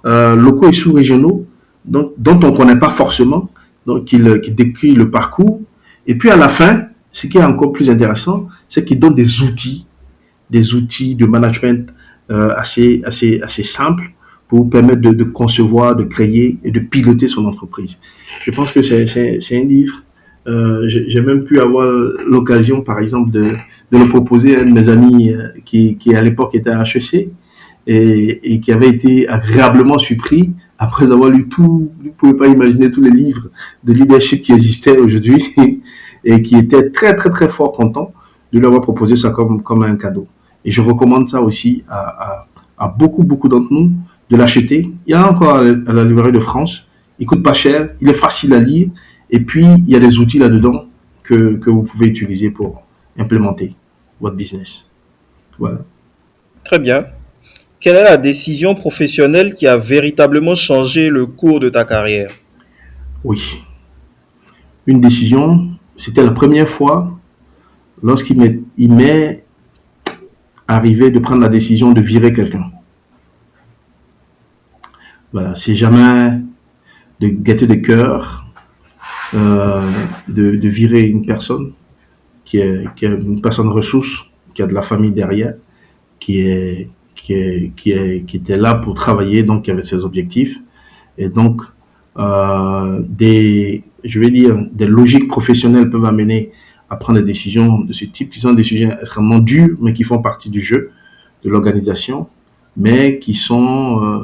locaux et sous-régionaux dont on ne connaît pas forcément, donc qui décrit le parcours. Et puis à la fin, ce qui est encore plus intéressant, c'est qu'il donne des outils de management assez simples pour vous permettre de concevoir, de créer et de piloter son entreprise. Je pense que c'est un livre. J'ai même pu avoir l'occasion, par exemple, de le proposer à un de mes amis qui à l'époque était à HEC, et qui avait été agréablement surpris après avoir lu tout. Vous ne pouvez pas imaginer tous les livres de leadership qui existaient aujourd'hui, et qui était très, très, très fort content de lui avoir proposé ça comme un cadeau. Et je recommande ça aussi à beaucoup, beaucoup d'entre nous de l'acheter. Il y en a encore à la librairie de France. Il coûte pas cher, il est facile à lire, et puis il y a des outils là-dedans que vous pouvez utiliser pour implémenter votre business. Voilà. Très bien. Quelle est la décision professionnelle qui a véritablement changé le cours de ta carrière? Oui. Une décision, c'était la première fois il m'est arrivé de prendre la décision de virer quelqu'un. Voilà, c'est jamais de gaieté de cœur, de virer une personne qui est une personne ressource, qui a de la famille derrière, qui était là pour travailler, donc qui avait ses objectifs. Et donc, je vais dire, des logiques professionnelles peuvent amener à prendre des décisions de ce type, qui sont des décisions extrêmement dures, mais qui font partie du jeu, de l'organisation, mais qui sont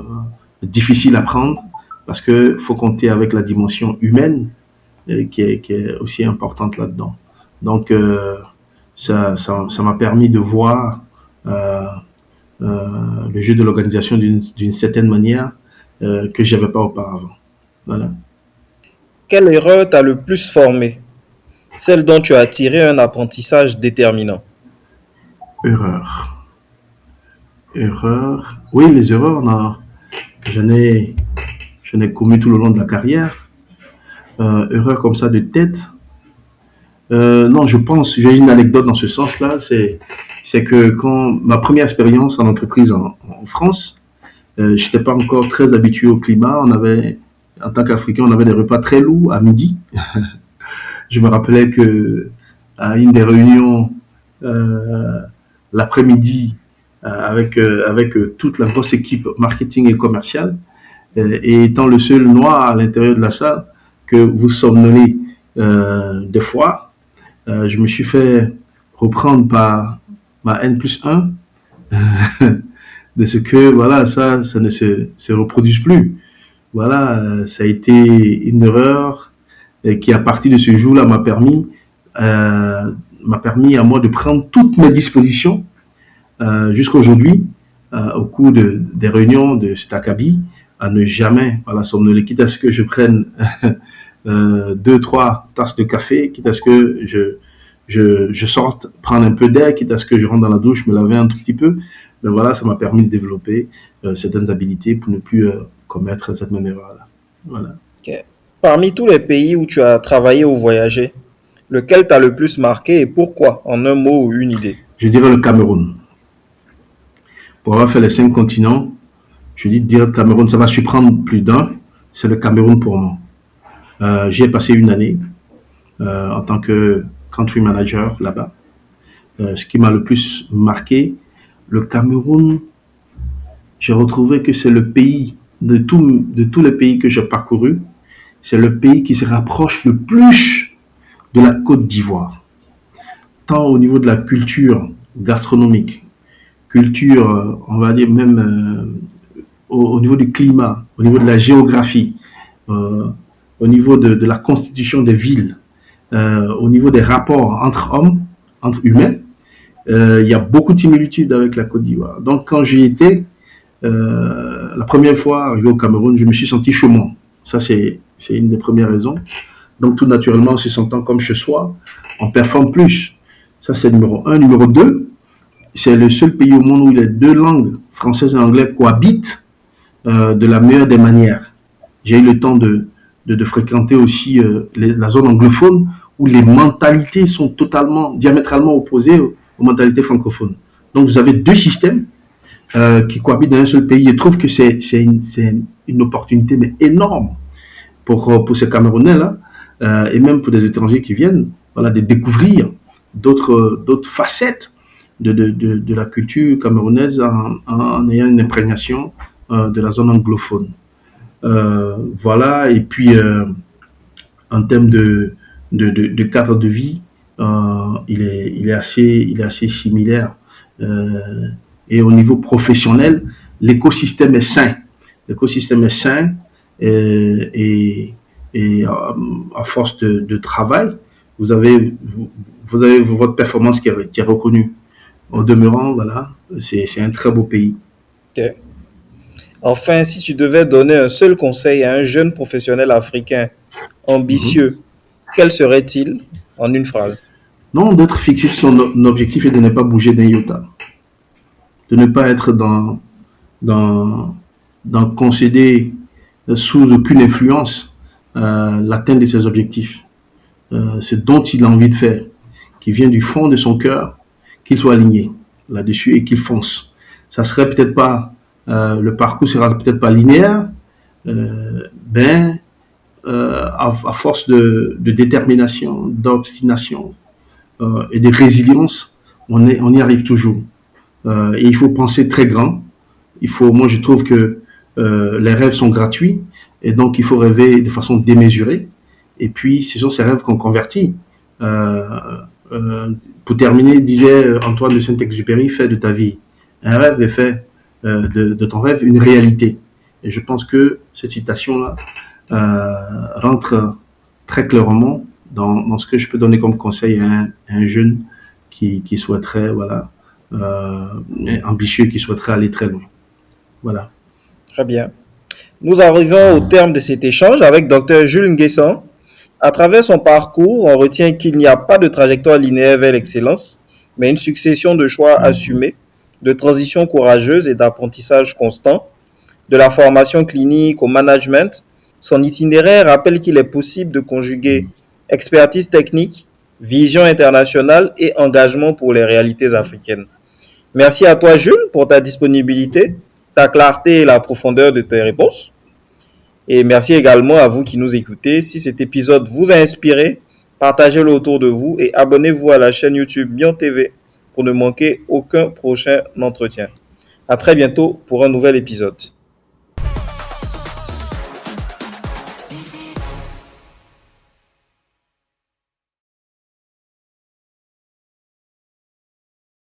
difficiles à prendre, parce qu'il faut compter avec la dimension humaine qui est aussi importante là-dedans. Donc, ça m'a permis de voir le jeu de l'organisation d'une certaine manière que je n'avais pas auparavant. Voilà. Quelle erreur t'a le plus formé? Celle dont tu as tiré un apprentissage déterminant. Erreur. Erreur. Oui, les erreurs, j'en ai, j'en ai commis tout le long de la carrière. Erreur comme ça de tête. Non, je pense, j'ai une anecdote dans ce sens-là, c'est que quand ma première expérience en entreprise en France, je n'étais pas encore très habitué au climat. En tant qu'Africain, on avait des repas très lourds à midi. Je me rappelais que à une des réunions l'après-midi avec toute la grosse équipe marketing et commerciale, et étant le seul noir à l'intérieur de la salle, que vous somnolez des fois, je me suis fait reprendre par ma N+1 de ce que voilà, ça ne se reproduise plus. Voilà, ça a été une erreur qui, à partir de ce jour-là, m'a permis à moi de prendre toutes mes dispositions jusqu'à aujourd'hui, au cours des réunions de Stakabi, à ne jamais voilà, somnoler, quitte à ce que je prenne 2, 3 tasses de café, quitte à ce que je sorte prendre un peu d'air, quitte à ce que je rentre dans la douche, me laver un tout petit peu. Mais voilà, ça m'a permis de développer certaines habilités pour ne plus commettre cette même erreur-là. Voilà. Ok. Parmi tous les pays où tu as travaillé ou voyagé, lequel t'a le plus marqué et pourquoi, en un mot ou une idée? Je dirais le Cameroun. Pour avoir fait les 5 continents, je dis dire Cameroun, ça va surprendre plus d'un. C'est le Cameroun pour moi. J'y ai passé une année en tant que country manager là-bas. Ce qui m'a le plus marqué, le Cameroun, j'ai retrouvé que c'est le pays de tous les pays que j'ai parcourus, c'est le pays qui se rapproche le plus de la Côte d'Ivoire, tant au niveau de la culture gastronomique, culture, on va dire même au niveau du climat, au niveau de la géographie, euh, au niveau de la constitution des villes, au niveau des rapports entre hommes, entre humains. Il y a beaucoup de similitudes avec la Côte d'Ivoire. Donc quand j'y étais, la première fois arrivé au Cameroun, je me suis senti chez moi. Ça, c'est une des premières raisons. Donc, tout naturellement, en se sentant comme chez soi, on performe plus. Ça, c'est numéro un. Numéro deux, c'est le seul pays au monde où les deux langues, française et anglais, cohabitent de la meilleure des manières. J'ai eu le temps de fréquenter aussi la zone anglophone où les mentalités sont totalement, diamétralement opposées aux mentalités francophones. Donc, vous avez deux systèmes qui cohabitent dans un seul pays. Je trouve que c'est une opportunité mais énorme pour ces Camerounais-là, et même pour des étrangers qui viennent, voilà, de découvrir d'autres facettes de la culture camerounaise en ayant une imprégnation de la zone anglophone. Voilà, et puis en termes de cadre de vie, il est assez similaire. Et au niveau professionnel, l'écosystème est sain. L'écosystème est sain et à force de travail, vous avez, vous avez votre performance qui est reconnue. Au demeurant, voilà, c'est un très beau pays. Ok. Enfin, si tu devais donner un seul conseil à un jeune professionnel africain Mhm. ambitieux, quel serait-il en une phrase? Non, d'être fixé sur son objectif et de ne pas bouger d'un iota. De ne pas être dans, dans concéder sous aucune influence l'atteinte de ses objectifs. Ce dont il a envie de faire, qui vient du fond de son cœur, qu'il soit aligné là-dessus et qu'il fonce. Ça serait peut-être pas, le parcours sera peut-être pas linéaire, ben, à force de détermination, d'obstination et de résilience, on y arrive toujours. Et il faut penser très grand. Moi, je trouve que les rêves sont gratuits et donc il faut rêver de façon démesurée. Et puis, ce sont ces rêves qu'on convertit. Euh, pour terminer, disait Antoine de Saint-Exupéry, fais de ta vie un rêve et fais de ton rêve une réalité. Et je pense que cette citation-là rentre très clairement dans ce que je peux donner comme conseil à un jeune qui souhaiterait, voilà, ambitieux, qui souhaiterait aller très loin. Voilà. Très bien. Nous arrivons au terme de cet échange avec Dr Jules Nguessan. À travers son parcours, on retient qu'il n'y a pas de trajectoire linéaire vers l'excellence, mais une succession de choix assumés, de transitions courageuses et d'apprentissage constant, de la formation clinique au management. Son itinéraire rappelle qu'il est possible de conjuguer expertise technique, vision internationale et engagement pour les réalités africaines. Merci à toi, Jules, pour ta disponibilité, ta clarté et la profondeur de tes réponses. Et merci également à vous qui nous écoutez. Si cet épisode vous a inspiré, partagez-le autour de vous et abonnez-vous à la chaîne YouTube Bion TV pour ne manquer aucun prochain entretien. À très bientôt pour un nouvel épisode.